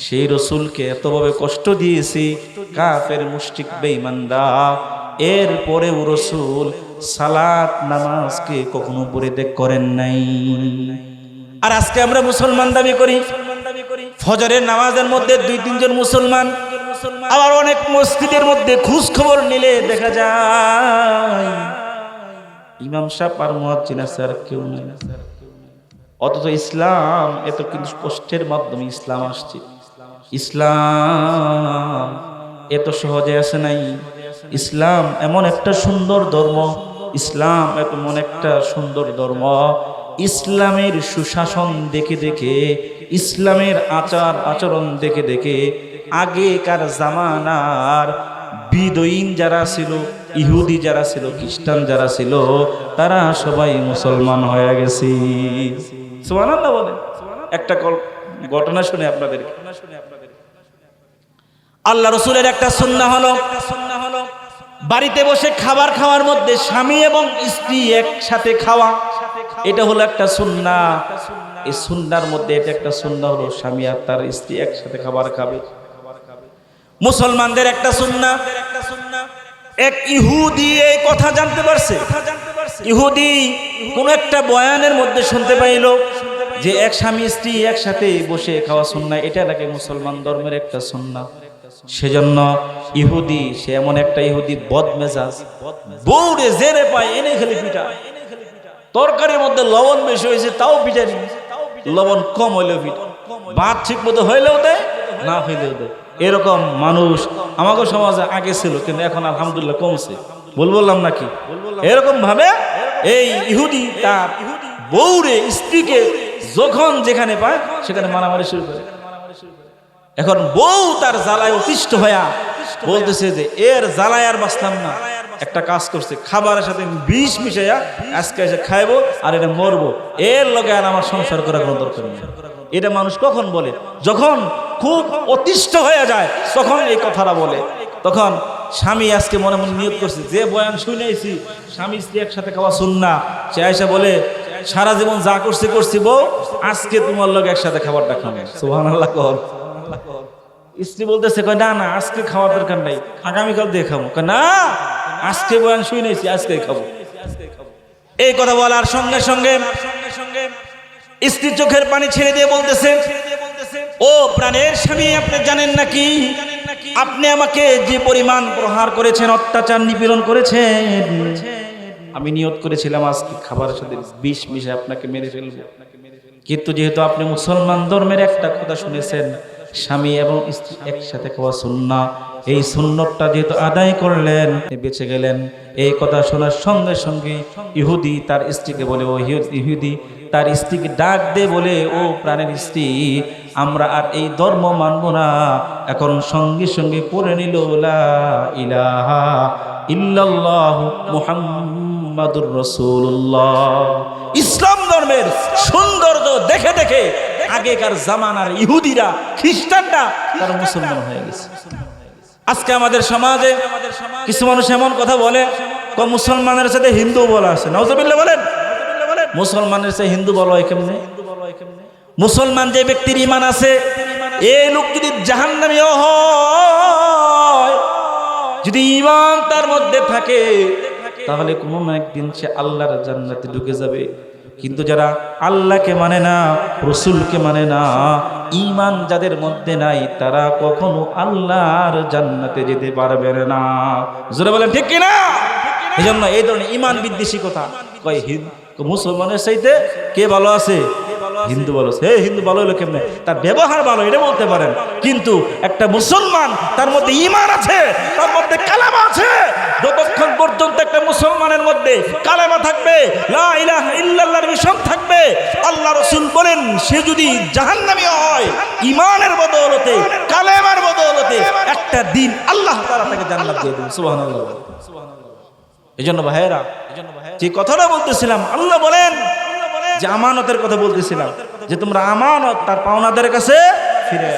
সেই রাসূলকে এতভাবে কষ্ট দিয়েছি কাফের মুশরিক বেঈমানরা, এরপরেও রাসূল সালাত নামাজকে কখনো পরিত্যাগ করেন নাই। আর আজকে আমরা মুসলমান দাবি করি, ফজরের নামাজের মধ্যে 2-3 জন মুসলমান আবার অনেক মসজিদের মধ্যে খোঁজ খবর নিলে দেখা যায় ইমাম সাহেব আর মুয়াজ্জিন আছে আর কেউ নেই। অথচ ইসলাম এত কিন্তু কষ্টের মাধ্যমে ইসলাম আসছে। ইসলাম এত সহজে আসে নাই। ইসলাম এমন একটা সুন্দর ধর্ম, ইসলাম এমন একটা সুন্দর ধর্ম, ইসলামের সুশাসন দেখে দেখে, ইসলামের আচার আচরণ দেখে দেখে আগেকার জামানার বিদয়ীন যারা ছিল, ইহুদি যারা ছিল, খ্রিস্টান যারা ছিল, তারা সবাই মুসলমান হয়ে গেছে। সুবহানাল্লাহ বলেন। একটা ঘটনা শুনে আপনাদের, আল্লাহ রসুলের একটা সুন্নাহ হলো বাড়িতে বসে খাবার খাওয়ার মধ্যে স্বামী এবং স্ত্রী একসাথে খাওয়া। এটা হলো একটা সুন্নাহ। এই সুন্নাহর মধ্যে এটা একটা সুন্নাহ হলো স্বামী আর তার স্ত্রী একসাথে খাবার খাবে। মুসলমানদের একটা সুন্নাহ, এক ইহুদি এই কথা জানতে পারছে। ইহুদি কোন একটা বয়ানের মধ্যে শুনতে পাইল যে এক স্বামী স্ত্রী একসাথে বসে খাওয়া সুন্নাহ, এটা নাকি মুসলমান ধর্মের একটা সুন্নাহ। সেজন্য ইহুদি, সে এমন একটা ইহুদি বদমেজাজ, বউরে জেরে পায় এনে খেলে পিটা। তরকারির মধ্যে লবণ বেশি হয়েছে তাও পিটা নি, লবণ কম হইলেও পিটা, ভাত ঠিক মতো হইলেও দেয়, না হইলেও দেয়। এরকম মানুষ আমাদের সমাজে আগে ছিল, কিন্তু এখন আলহামদুলিল্লাহ কমছে। বললাম নাকি? এরকম ভাবে এই ইহুদি তার বউরে স্ত্রীকে যখন যেখানে পায় সেখানে মারামারি শুরু করে। এখন বউ তার জ্বালায় অতিষ্ঠ হইয়া বলতেছে যে এর জ্বালায় আর বাঁচলাম না, একটা কাজ করছে, খাবারের সাথে বিষ মিশাইয়া আজকে এসে খাইবো আর এটা মরবো, এর লগে আর আমার সংসার করার কোনো দরকার নেই। এটা মানুষ কখন বলে? যখন খুব অতিষ্ঠ হয়ে যায় তখন এই কথাটা বলে। তখন স্বামী আজকে মনে মনে নিয়ত করছে, যে বয়ান শুনেছি স্বামী স্ত্রী একসাথে খাওয়া সুন্নাহ, সে আয়েশা বলে সারা জীবন যা করছি করছি বউ, আজকে তোমার লগে একসাথে খাবারটা খাবো। সুবহানাল্লাহ। স্ত্রী বলতেছে না না আজকে খাওয়ার দরকার নাই, আগামীকাল দিয়ে খাবো। না, আজকে বয়ান শুনেছি আজকে খাবো। এই কথা বলার সঙ্গে সঙ্গে স্ত্রীর চোখের পানি ছেড়ে দিয়ে বলতেছে, ও প্রাণের স্বামী, আপনি জানেন নাকি আপনি আমাকে যে পরিমাণ প্রহার করেছেন, অত্যাচার নিপীড়ন করেছেন, আমি নিয়ত করেছিলাম আজকে খাবারের সাথে বিষ মিশে আপনাকে মেরে ফেলবো। কিন্তু যেহেতু আপনি মুসলমান ধর্মের একটা কথা শুনেছেন, স্বামী এবং স্ত্রী একসাথে খাওয়া সুন্নাহ, এই সুন্নতটা যেহেতু আদায় করলেন, বেঁচে গেলেন। এই কথা শোনার সঙ্গে সঙ্গে ইহুদি তার স্ত্রীকে বলে, ও ইহুদি তার স্ত্রীকে ডাক দে বলে, ও প্রাণের স্ত্রী, আমরা আর এই ধর্ম মানব না। এখন সঙ্গে সঙ্গে পড়ে নিল লা ইলাহা ইল্লাল্লাহ মুহাম্মাদুর রাসূলুল্লাহ। ইসলাম ধর্মের সৌন্দর্য দেখে দেখে আগেকার জামানার ইহুদিরা, খ্রিস্টানরা তারা মুসলমান হয়ে গেছে। আজকে আমাদের সমাজে কিছু মানুষ এমন কথা বলে, মুসলমানের সাথে হিন্দু বলা আছে। নাউজুবিল্লাহ বলেন। মুসলমানের সাথে হিন্দু বলা হয় কেমনে? মুসলমান যে ব্যক্তির ঈমান আছে, এই লোক যদি জাহান্নামীও হয়, যদি ঈমান তার মধ্যে থাকে, তাহলে কোনো না একদিন সে আল্লাহর জান্নাতে ঢুকে যাবে। কিন্তু যারা আল্লাহকে মানে না, রসুলকে মানে না, ঈমান যাদের মধ্যে নাই, তারা কখনো আল্লাহর জান্নাতে যেতে পারবে না। জোরে বলেন ঠিক কিনা? এই জন্য এই ধরনের ঈমান বিদ্বেষী কথা কয়, মুসলমানের চাইতে কে ভালো আছে? হিন্দু ভালো আছে। হিন্দু ভালো হলো কেমনে? তার ব্যবহার ভালো, এটা বলতে পারেন। কিন্তু একটা মুসলমান, তার মধ্যে ঈমান আছে, তার মধ্যে কালেমা আছে। যতক্ষণ পর্যন্ত একটা মুসলমানের মধ্যে কালেমা থাকবে, লা ইলাহা ইল্লাল্লাহর মিশন থাকবে, আল্লাহ রাসূল বলেন সে যদি জাহান্নামী হয়, ঈমানের বদৌলতে, কালেমার বদৌলতে একটা দিন আল্লাহ তাআলা তাকে জান্নাত দিয়ে দেবেন। সুবহানাল্লাহ। এজন্য ভাইয়েরা, যে কথাটা বলতেছিলাম, আল্লাহ বলেন যে আমানতের কথা বলতেছিলাম, যে তোমরা আমানত তার পাওনাদারের কাছে ফিরে।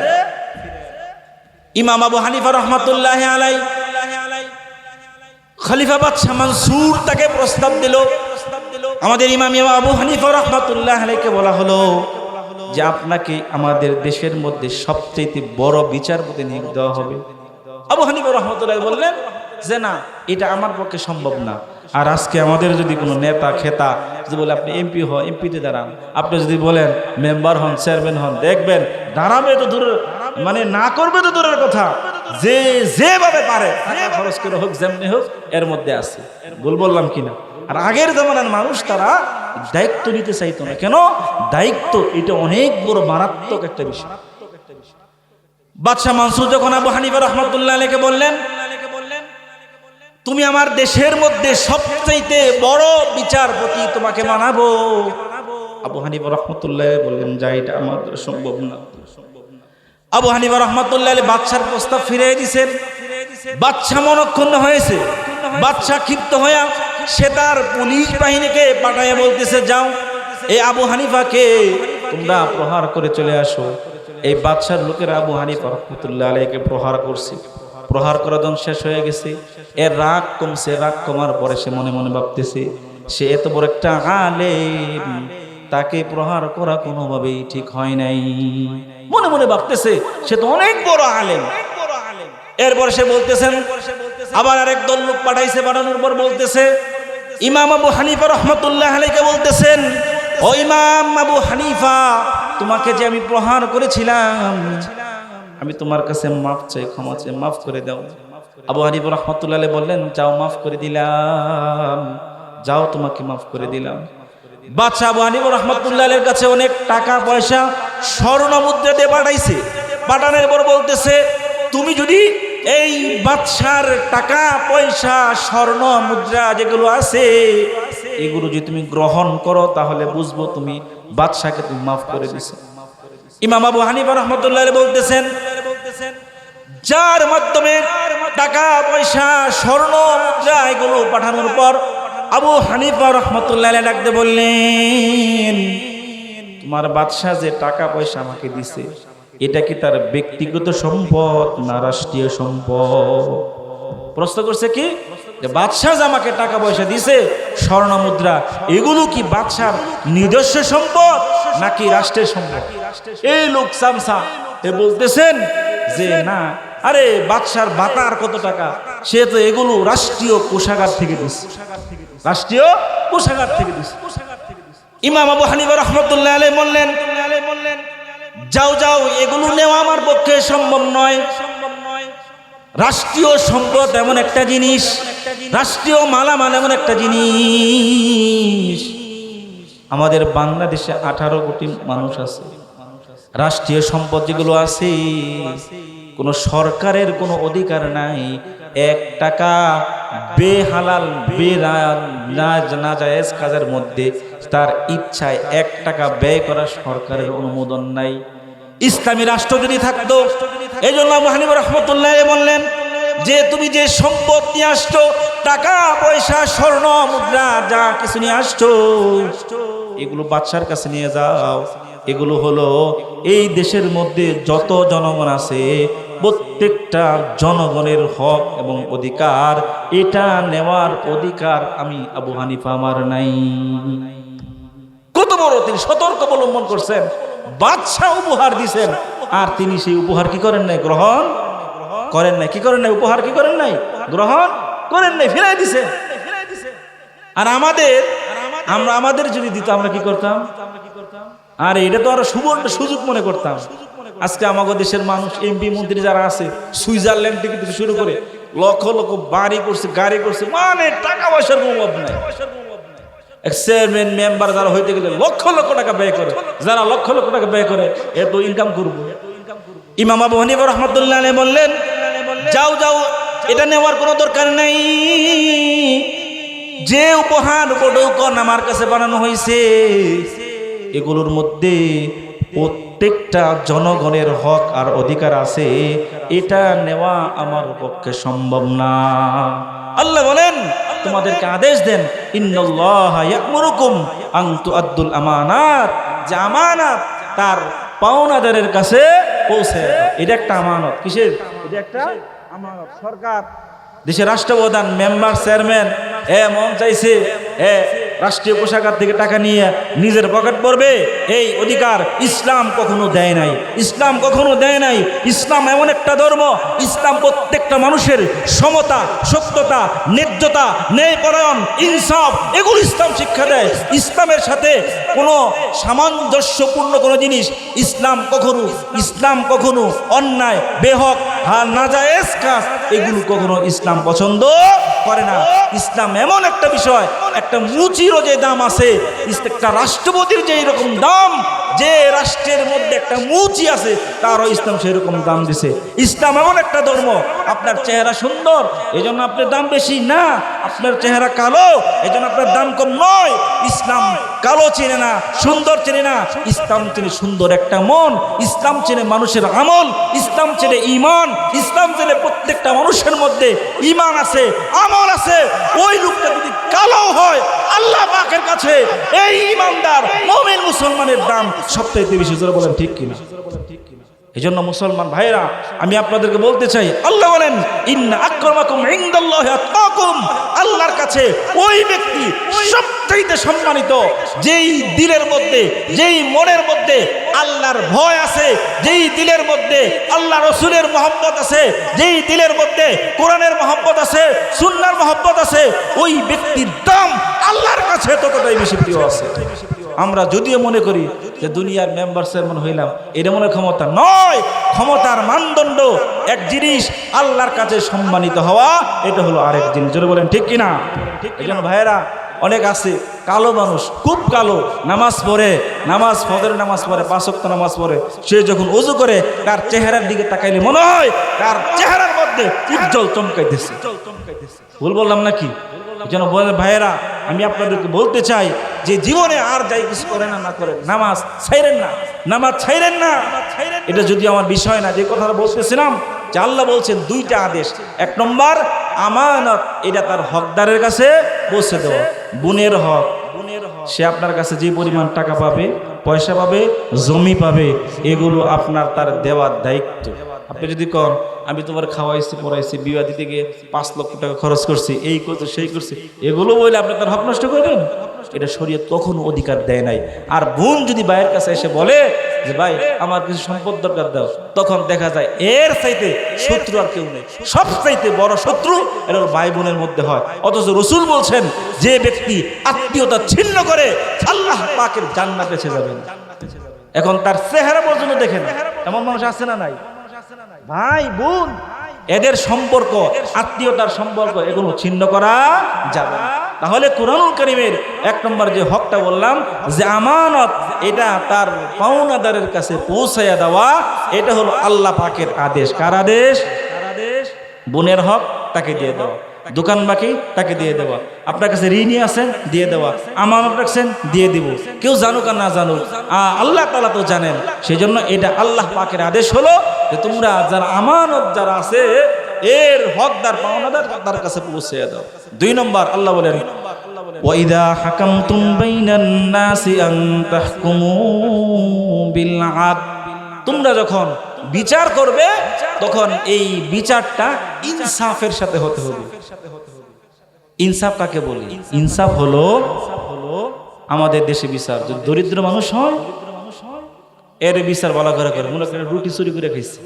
ইমাম আবু হানিফা রাহমাতুল্লাহি আলাইহি খলিফা বাদশাহ মানসুর তাকে প্রস্তাব দিল। আমাদের ইমাম আবু হানিফা রাহমাতুল্লাহি আলাইহিকে বলা হলো যে আপনাকে আমাদের দেশের মধ্যে সবচেয়ে বড় বিচারপতি নিয়োগ দেওয়া হবে। আবু হানিফা রাহমাতুল্লাহি বললেন যে না, এটা আমার পক্ষে সম্ভব না। আর আজকে আমাদের যদি কোনো নেতা খেতা যদি বলে আপনি এমপি হন, এমপিতে দাঁড়ান, আপনি যদি বলেন মেম্বার হন, চেয়ারম্যান হন, দেখবেন দাঁড়াবে তো দূরের, মানে না করবে তো দূরের কথা, যে যেভাবে পারে টাকা খরচ করে হোক, যেমনি হোক, এর মধ্যে আছে। ভুল বললাম কিনা? আর আগের জামানার মানুষ তারা দায়িত্ব নিতে চাইতো না। কেন? দায়িত্ব এটা অনেক বড় মারাত্মক একটা বিষয়। বাদশাহ মানসুর যখন আবু হানিফা রাহমাতুল্লাহ আলাইহি বললেন, তুমি আমার দেশের মধ্যে সবচাইতে বড় বিচারপতি, তোমাকে মানাবো। আবু হানিফা রাহমাতুল্লাহ বললেন, যা এটা আমার দ্বারা সম্ভব না। আবু হানিফা রাহমাতুল্লাহ আলাইহি বাদশার প্রস্তাব ফিরিয়ে দিয়েছেন। বাদশা মনক্ষুণ্ণ হয়েছে। বাদশা ক্ষিপ্ত হয়ে সে তার পুলিশ বাহিনীকে পাঠায় বলতেছে, যাও এই আবু হানিফাকে তোমরা প্রহার করে চলে আসো। এই বাদশার লোকেরা আবু হানিফা রাহমাতুল্লাহ আলাইহিকে প্রহার করছে। প্রহার করা যখন শেষ হয়ে গেছে, এর রাগ কমছে। রাগ কমার পরে সে মনে মনে ভাবতেছে, সে এত বড় একটা আলেম, তাকে প্রহার করা কোনোভাবেই ঠিক হয় নাই। মনে মনে ভাবতেছে সে তো অনেক বড় আলেম। এরপর সে বলতেছেন, আবার আরেক দল লোক পাঠাইছে। পাঠানোর পর বলতেছে, ইমাম আবু হানিফা রাহমাতুল্লাহ আলাইহি বলতেছেন, ও ইমাম আবু হানিফা, তোমাকে যে আমি প্রহার করেছিলাম, আমি তোমার কাছে মাফ চাই, ক্ষমা চাই, মাফ করে দাও। আবু হানিফা রাহমাতুল্লাহ আলাইহি বললেন, যাও, মাফ করে দিলাম, যাও, তোমাকে মাফ করে দিলাম। বাদশা আবু হানিফা রাহমাতুল্লাহ আলাইহির কাছে অনেক টাকা পয়সা স্বর্ণ মুদ্রা দিয়ে পাঠাইছে। পাঠানোর পর বলতেছে, তুমি যদি এই বাদশার টাকা পয়সা স্বর্ণ মুদ্রা যেগুলো আছে এগুলো যদি তুমি গ্রহণ করো, তাহলে বুঝবো তুমি বাদশাকে তুমি মাফ করে দিছো। ইমাম আবু হানিফা রাহমাতুল্লাহ আলাইহি বলতেছেন, যার মাধ্যমে টাকা পয়সা স্বর্ণ মুদ্রা এগুলো পাঠানোর পর আবু হানিফা রাহমাতুল্লাহ আলাইহি ডাকতে বললেন, তোমার বাদশা যে টাকা পয়সা আমাকে দিছে, এটা কি তার ব্যক্তিগত সম্পদ না রাষ্ট্রীয় সম্পদ? প্রশ্ন করছে কি, যে বাদশা যে আমাকে টাকা পয়সা দিছে স্বর্ণ মুদ্রা, এগুলো কি বাদশার নিজস্ব সম্পদ নাকি রাষ্ট্রের সম্পদ? এই লোক সামসা এ বলতেছেন যে না, আরে বাদশার বাতার কত টাকা, সে তো এগুলো রাষ্ট্রীয় কোষাগার থেকে দিছে, রাষ্ট্রীয় কোষাগার থেকে দিছে। ইমাম আবু হানিফা রাহমাতুল্লাহ আলাইহি বললেন, যাও যাও, এগুলো নেওয়া আমার পক্ষে সম্ভব নয়। রাষ্ট্রীয় সম্পদ এমন একটা জিনিস, রাষ্ট্রীয় মালামাল এমন একটা জিনিস, আমাদের বাংলাদেশে 18 কোটি মানুষ আছে। রাষ্ট্রীয় সম্পদ যেগুলো আছে, কোনো সরকারের কোনো অধিকার নাই 1 টাকা বেহালাল নাজায়েজ কাজের মধ্যে তার ইচ্ছায় 1 টাকা ব্যয় করার সরকারের অনুমোদন নাই। ইসলামী রাষ্ট্র যদি থাকতো, এই জন্য আবু হানিফা রাহমাতুল্লাহ আলাইহি বললেন যে তুমি যে সম্পদ নিয়ে আসছো, টাকা পয়সা স্বর্ণ মুদ্রা যা কিছু নিয়ে আসছো, এগুলো বাদশার কাছে নিয়ে যাও। এগুলো হলো এই দেশের মধ্যে যত জনগণ আছে প্রত্যেকটা জনগণের হক এবং অধিকার, এটা নেওয়ার অধিকার আমি আবু হানিফা আমার নাই। কত বড় তিনি সতর্ক অবলম্বন করছেন। বাদশা উপহার দিছেন, আর তিনি সেই উপহার কি করেন নাই? গ্রহণ করেন নাই। কি করেন নাই? উপহার কি করেন নাই? গ্রহণ করেন নাই, ফিরাই দিছেন। আর আমরা আমাদের যদি দিত, আমরা কি করতাম? আর এটা তো আরো সুবর্ণ সুযোগ মনে করতাম। আজকে আমাদের দেশের মানুষ, এমপি মন্ত্রী যারা আছে, সুইজারল্যান্ড থেকে শুরু করে লক্ষ লক্ষ বাড়ি করছে, গাড়ি করছে, মানে টাকা পয়সার অভাব নাই। চেয়ারম্যান মেম্বার যারা হইতে গেলে লক্ষ লক্ষ টাকা ব্যয় করে, যারা লক্ষ লক্ষ টাকা ব্যয় করে, এত ইনকাম করবো। ইমাম আবু হানিফা রাহমাতুল্লাহ আলাইহি বললেন, যাও যাও, এটা নেওয়ার কোনো দরকার নাই। যে উপহার উপঢৌকন আমার কাছে বানানো হয়েছে, এগুলোর মধ্যে প্রত্যেকটা জনগণের হক আর অধিকার আছে, এটা নেওয়া আমার পক্ষে সম্ভব না। আল্লাহ বলেন, তোমাদেরকে আদেশ দেন, ইন্নাল্লাহা ইয়া'মুরুকুম আন তুআদ্দুল আমানাত, যে আমানত তার পাওনাদারের কাছে পৌঁছে দাও। এটা একটা আমানত। কিসের? এটা একটা আমানত। সরকার, দেশের রাষ্ট্রপ্রধান, মেম্বার, চেয়ারম্যান মন চাইছে রাষ্ট্রীয় কোষাগার থেকে টাকা নিয়ে নিজের পকেট পড়বে, এই অধিকার ইসলাম কখনো দেয় নাই। ইসলাম কখনো দেয় নাই। ইসলাম এমন একটা ধর্ম, ইসলাম প্রত্যেকটা মানুষের সমতা, সত্যতা, ন্যায্যতা, ন্যায়পরায়ণ, ইনসাফ, এগুলো ইসলাম শিক্ষা দেয়। ইসলামের সাথে কোনো সামঞ্জস্যপূর্ণ কোনো জিনিস ইসলাম কখনো অন্যায়, বেহক, নাজায়েজ কাজ, এগুলো কখনো ইসলাম পছন্দ করে না। ইসলাম এমন একটা বিষয়, একটা মুচিরও যে দাম আছে, একটা রাষ্ট্রপতির যে এরকম দাম, যে রাষ্ট্রের মধ্যে একটা মুচি আছে তারও ইসলাম সেরকম দাম দিছে। ইসলাম এমন একটা ধর্ম, আপনার চেহারা সুন্দর এই জন্য আপনার দাম বেশি না, আপনার চেহারা কালো এই জন্য আপনার দাম কম নয়। ইসলাম কালো চেনে না, সুন্দর চেনে না, ইসলাম চেনে সুন্দর একটা মন, ইসলাম চেনে মানুষের আমল, ইসলাম চেনে ঈমান, ইসলাম চেনে প্রত্যেকটা মানুষের মধ্যে ঈমান আছে, আমল আছে। ওই লোকটা যদি কালো হয় আল্লাহ পাকের কাছে এই ঈমানদার মুমিন মুসলমানের দাম সবচেয়ে বেশি। জোরে বলেন ঠিক কিনা? এই জন্য মুসলমান ভাইরা আমি আপনাদেরকে বলতে চাই, আল্লাহ বলেন ইন্না আকরামাকুম ইনদাল্লাহি আতকাকুম, আল্লাহর কাছে ওই ব্যক্তি সবচেয়ে সম্মানিত যেই দিলের মধ্যে, যেই মনের মধ্যে আল্লাহর ভয় আছে, যেই দিলের মধ্যে আল্লাহ রসুলের মহব্বত আছে, যেই দিলের মধ্যে কোরআনের মহব্বত আছে, সুন্নাহর মহব্বত আছে, ওই ব্যক্তির দাম আল্লাহর কাছে ততটাই বেশি প্রিয় আছে। আমরা যদিও মনে করি যে দুনিয়ার মেম্বার চেয়ারম্যান হইলাম, এটা মনে ক্ষমতা নয়। ক্ষমতার মানদণ্ড এক জিনিস, আল্লাহর কাছে সম্মানিত হওয়া এটা হলো আরেক জিনিস। জোরে বলেন ঠিক কিনা? এই জন্য ভাইয়েরা অনেক আছে কালো মানুষ, খুব কালো, নামাজ পড়ে, নামাজ ফজরের নামাজ পড়ে, 5 ওয়াক্ত নামাজ পড়ে, সে যখন ওযু করে তার চেহারার দিকে তাকাইলে মনে হয় তার চেহারার মধ্যে উজ্জ্বল চমকাইতেছে। ভুল বললাম নাকি? এই জন্য ভাইয়েরা আমি আপনাদেরকে বলতে চাই যে জীবনে আর যাই কিছু করেন না করেন, নামাজ ছাইরেন না, নামাজ ছাইরেন না। এটা যদি আমার বিষয় না, যে কথাটা বলতেছিলাম যে আল্লাহ বলছেন 2টা আদেশ। 1 নম্বর আমানত, এটা তার হকদারের কাছে পৌঁছে দেওয়া। বোনের হক, সে আপনার কাছে যে পরিমাণ টাকা পাবে, পয়সা পাবে, জমি পাবে, এগুলো আপনার তার দেওয়ার দায়িত্ব। আপনি যদি কন আমি তোমার খাওয়াইছি, পড়াইছি, বিবাহ দিতে গিয়ে 5 লক্ষ টাকা খরচ করছি, এই করছি, সেই করছি, এগুলো বলে আপনি তার হক নষ্ট করবেন, এটা শরীয়ত কখনো অধিকার দেয় নাই। আর বোন যদি ভাইয়ের কাছে এসে বলে যে ভাই আমার কিছু সম্পদ দরকার দাও, তখন দেখা যায় এর চাইতে শত্রু আর কেউ নেই। সব চাইতে বড় শত্রু এটা ভাই বোনের মধ্যে হয়। অথচ রাসূল বলছেন যে ব্যক্তি আত্মীয়তা ছিন্ন করে আল্লাহ পাকের জান্নাতে চলে যাবেন। এখন তার চেহারা পর্যন্ত দেখেন, এমন মানুষ আছে না নাই? ভাই বোন এদের সম্পর্ক, আত্মীয়তার সম্পর্ক, এগুলো ছিন্ন করা যাবে না। তাহলে কুরআনুল কারীমের 1 নম্বর যে হকটা বললাম যে আমানত, এটা তার পাওনাদারের কাছে পৌঁছায়া দেওয়া, এটা হলো আল্লাহ পাকের আদেশ। কার আদেশ? বোনের হক তাকে দিয়ে দেওয়া, দোকান বাকি তাকে দিয়ে দেওয়া, আপনার কাছে ঋণী আছেন দিয়ে দেওয়া, আমানত রাখছেন দিয়ে দিব, কেউ জানুক আর না জানুক আল্লাহ তাআলা তো জানেন। সেই জন্য এটা আল্লাহ পাকের আদেশ হলো যে তোমরা যারা আমানত যারা আছে এর হকদার পাওনাদার তার কাছে পৌঁছে দাও। 2 নম্বর আল্লাহ বলেন ওয়াইদা হাকামতুম বাইনান নাসি আন তাহকুমু বিল আদল, তোমরা যখন বিচার করবে তখন এই বিচারটা ইনসাফের সাথে হতে হবে। ইনসাফ কাকে বলি? ইনসাফ হলো আমাদের দেশে বিচার, যদি দরিদ্র মানুষ হয় এর বিচার বলা করে করে, মনে করেন রুটি চুরি করে খাইছে,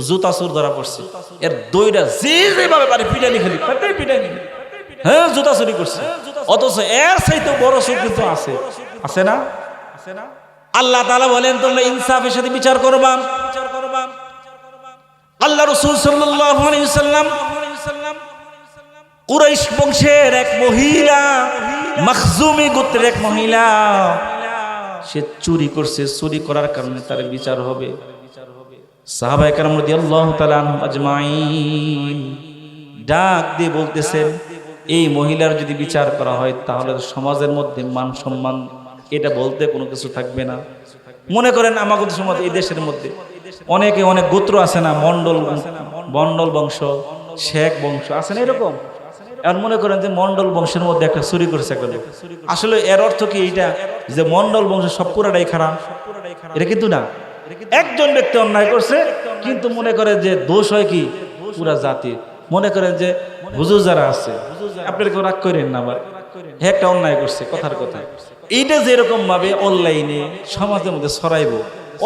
জুতা চোর ধরা পড়ছে, এর দইটা যেভাবে পারে পিটানি খেলি, পিটানি, হ্যাঁ জুতা চুরি করছে, অথচ এর চাইতে বড় চোর কিন্তু আছে, আছে না? আল্লাহ তাআলা বলেন তোমরা ইনসাফের সাথে বিচার করবা। আল্লাহ রাসূল সাল্লাল্লাহু আলাইহি ওয়াসাল্লাম কুরাইশ বংশের এক মহিলা, মাখজুমি গোত্রের এক মহিলা, সে চুরি করছে, চুরি করার কারণে তার বিচার হবে। সাহাবায়ে কেরাম রাদিয়াল্লাহু তাআলা আনহুম আজমাইন ডাক দিয়ে বলতেছেন এই মহিলার যদি বিচার করা হয় তাহলে সমাজের মধ্যে মান সম্মান এটা বলতে কোনো কিছু থাকবে না। মনে করেন আমাদের সমাজ, এই দেশের মধ্যে অনেকে অনেক গোত্র আছে না, মন্ডল বংশ, শেখ বংশ আছে না এরকম। আর মনে করেন যে মন্ডল বংশের মধ্যে একটা চুরি করেছে একটা লোক, আসলে এর অর্থ কি এইটা যে মন্ডল বংশ সব পুরাটাই খারাপ? এটা কিন্তু না, একজন ব্যক্তি অন্যায় করছে কিন্তু মনে করে যে দোষ হয় কি পুরা জাতির। মনে করেন যে হুজুর যারা আছে, আপনারা কেউ রাগ করেন না, আবার একটা অন্যায় করছে, কথার কথা এইটা যেরকম ভাবে অনলাইনে সমাজের মধ্যে ছড়াইবো,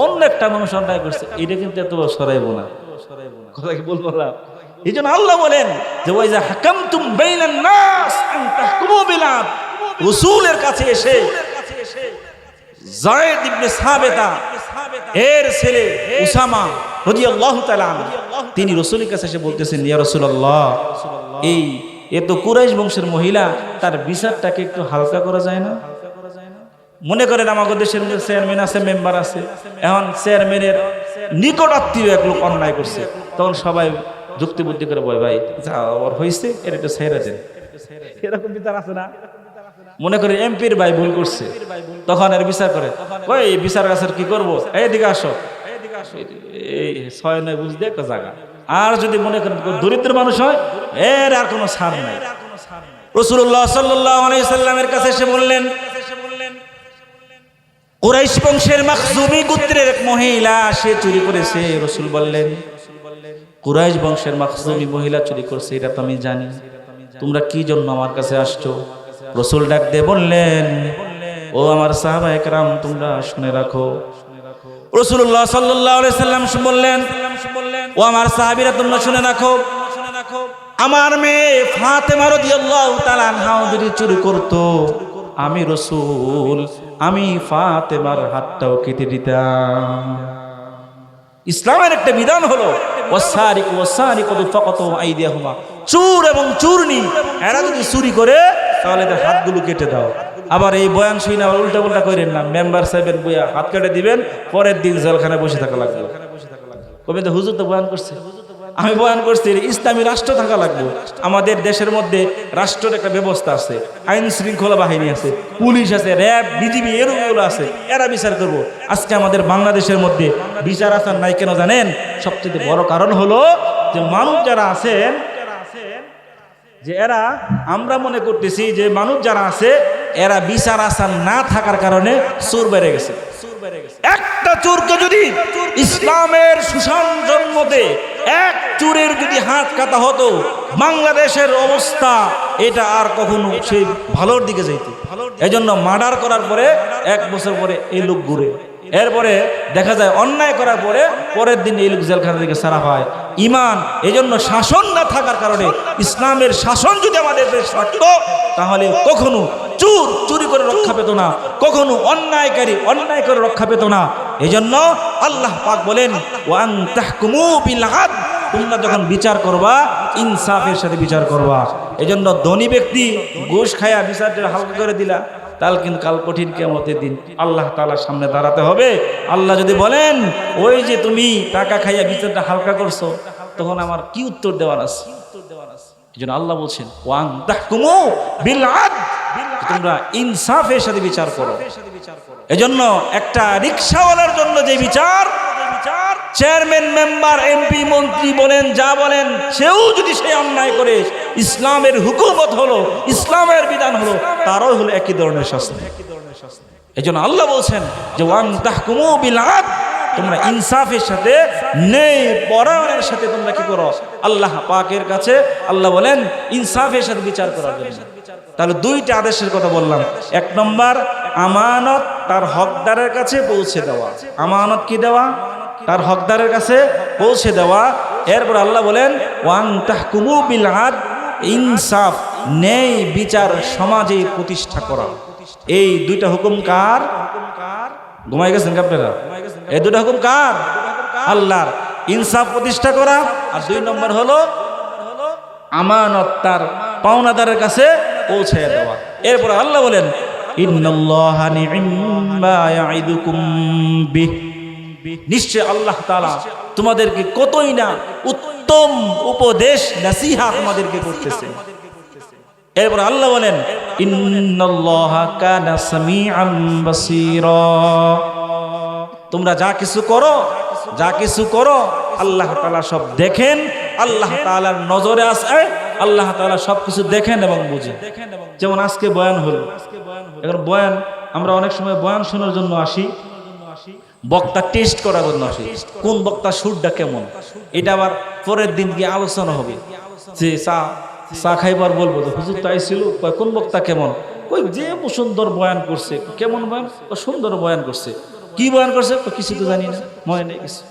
অন্য একটা মানুষ অন্যায় করছে এটা কিন্তু এত ছড়াইবো না, কথা কি বলবো না? এই জন্য আল্লাহ বলেন যে ওয়াইজা হাকামতুম বাইনান নাস আন তাহকুমু বিল আদল, রাসূলের কাছে এসে যায়েদ ইবনে সাবেতা এর ছেলে উসামা রাদিয়াল্লাহু তাআলা আনহু, তিনি রাসূলের কাছে এসে বলতেছেন, ইয়া রাসূলুল্লাহ, এ তো কুরাইশ বংশের মহিলা, তার বিচারটাকে একটু হালকা করা যায় না? মনে করেন আমাদের দেশের মধ্যে চেয়ারম্যান আছে, মেম্বার আছে, এখন চেয়ারম্যানের নিকট আত্মীয় এক লোক অন্যায় করছে, তখন সবাই যুক্তি বুদ্ধি করে বয়, ভাই যা ওর হয়েছে এর একটু ছেড়ে দেন। এরকম বিচার আছে না? মনে করে এমপির ভাই ভুল করছে, তখন এর বিচার করে, ওই বিচার কাছের কি করবো, এইদিকে আসো, এই ছয় নয় বুঝতে একটা জায়গা। আর যদি মনে করেন দরিদ্র মানুষ হয়, এর আর কোনো ছাড় নাই। রাসূলুল্লাহ সাল্লাল্লাহু আলাইহি সাল্লামের কাছে এসে বললেন, কুরাইশ বংশের মাখজুমি গোত্রের এক মহিলা সে চুরি করেছে। রাসূল বললেন, কুরাইশ বংশের মাখজুমি মহিলা চুরি করছে, এটা তো আমি জানি, তোমরা কি জন্য আমার কাছে আসছো? রাসূল ডাক দিয়ে বললেন, ও আমার সাহাবায়ে কেরাম, তোমরা শুনে রাখো। রাসূলুল্লাহ সাল্লাল্লাহু আলাইহি সাল্লাম বললেন, ও আমার সাহাবীরা, তোমরা শুনে রাখো, আমার মেয়ে ফাতেমা রাদিয়াল্লাহু তাআলা আনহা যদি চুরি করতো, আমি রাসূল আমি ফাতেমার হাতটাও কেটে দিতাম। ইসলামের একটা বিধান হলো ওয়াসারিকু ওয়াসারিকাতু ফাকাতু আইদিয়াহুমা, চোর এবং চোরনি এরা যদি চুরি করে তাহলে তার হাতগুলো কেটে দাও। আবার এই বয়ান শুনে আবার উল্টা পাল্টা করেন না, মেম্বার সাহেবের বইয়া হাত কেটে দিবেন, পরের দিন জেলখানায় বসে থাকা লাগবে। কবে তো হুজুর তো বয়ান করছে, আমি বয়ান করছি ইসলামী রাষ্ট্র থাকা লাগবে। আমাদের দেশের মধ্যে রাষ্ট্রের একটা ব্যবস্থা আছে, আইন শৃঙ্খলা বাহিনী আছে, পুলিশ আছে, র্যাব, বিজিবি, এরকমগুলো আছে, এরা বিচার করবো। আজকে আমাদের বাংলাদেশের মধ্যে বিচার আচার নাই কেন জানেন? সবচেয়ে বড় কারণ হলো যে মানুষ যারা আছেন, যে এরা আমরা মনে করতেছি যে মানুষ যারা আছে এরা বিচার আচার না থাকার কারণে চোর বেড়ে গেছে। একটা চোরকে যদি ইসলামের সুশাসন মতে এক চোরের যদি হাত কাটা হতো, বাংলাদেশের অবস্থা এটা আর কখনো সেই ভালোর দিকে যাইত। এজন্য মার্ডার করার পরে 1 বছর পরে এই লোক ঘুরে, এরপরে দেখা যায় অন্যায় করার পরে পরের দিন এই লোক জেলখানা থেকে ছাড়া হয়। ইমান, এজন্য শাসন না থাকার কারণে, ইসলামের শাসন যদি আমাদের দেশে থাকতো তাহলে কখনো চোর চুরি করে রক্ষা পেত না, কখনো অন্যায়কারী অন্যায় করে রক্ষা পেত না। এজন্য আল্লাহ পাক বলেন, ওয়ান তাহকুমু বিল আদল, তোমরা যখন বিচার করবা ইনসাফের সাথে বিচার করবা। এজন্য ধনী ব্যক্তি ঘুষ খায়া বিচারটা হালকা করে দিলা, তাহলে কিন্তু কাল কঠিন কিয়ামতের দিন আল্লাহ তাআলার সামনে দাঁড়াতে হবে। আল্লাহ যদি বলেন, ওই যে তুমি টাকা খাইয়া বিচারটা হালকা করছো, তখন আমার কি উত্তর দেওয়ার আছে? এজন্য আল্লাহ বলছেন, ওয়ান তাহকুমু বিল আদল, তোমরা ইনসাফের সাথে বিচার করো। এজন্য একটা রিকশাওয়ালার জন্য যে বিচার, চেয়ারম্যান, মেম্বার, এমপি, মন্ত্রী বলেন, যা বলেন, সেও যদি সে অন্যায় করে, ইসলামের হুকুমত হলো, ইসলামের বিধান হলো, তারও হলো একই ধরনের শাস্তি। এজন্য আল্লাহ বলছেন যে ওয়ান তাহকুমু বিল আদল, তোমরা ইনসাফের সাথে, ন্যায় পরায়ণের সাথে তোমরা কি করো? আল্লাহ পাকের কাছে আল্লাহ বলেন ইনসাফের সাথে বিচার করার জন্য। তাহলে 2টা আদেশের কথা বললাম। 1 নম্বর, আমানত তার হকদারের কাছে পৌঁছে দেওয়া। আমানত কি দেওয়া? তার হকদারের কাছে পৌঁছে দেওয়া। এরপর আল্লাহ বলেন ওয়ান তাহকুমু বিল আদল, ইনসাফ, ন্যায় বিচার সমাজে প্রতিষ্ঠা করা। এই 2টা হুকুম কার? ঘুমাই গেছেন আপনারা? এই 2টা হুকুম কার? আল্লাহর। ইনসাফ প্রতিষ্ঠা করা, আর 2 নম্বর হলো আমানত তার পাওনাদারের কাছে পৌঁছে দেওয়া। এরপর আল্লাহ বলেন ইন্নাল্লাহা নি'ম্মা ইয়া'iদুকুম বিহ, নিশ্চয় আল্লাহ তাআলা তোমাদেরকে কতই না উত্তম উপদেশ নসিহত তোমাদেরকে করতেছে। এরপর আল্লাহ বলেন ইন্নাল্লাহা কানা সামিআন বাসীরা, তোমরা যা কিছু করো আল্লাহ তাআলা সব দেখেন, আল্লাহ তাআলার নজরে আছে, আল্লাহ তাআলা সবকিছু দেখেন এবং বুঝেন। যেমন আজকে বয়ান হলো, এখন বয়ান আমরা অনেক সময় বয়ান শোনার জন্য আসি, বক্তা টেস্ট করার জন্য আসি, কোন বক্তা সুরটা কেমন, এটা আবার পরের দিন গিয়ে আলোচনা হবে। যে চা খাইবার বলবো হুজুর তাই ছিল, কোন বক্তা কেমন, কই যে সুন্দর বয়ান করছে, কেমন বয়ান, সুন্দর বয়ান করছে, কি বয়ান করছে কিছু তো জানি না, মনে নেই কিছু।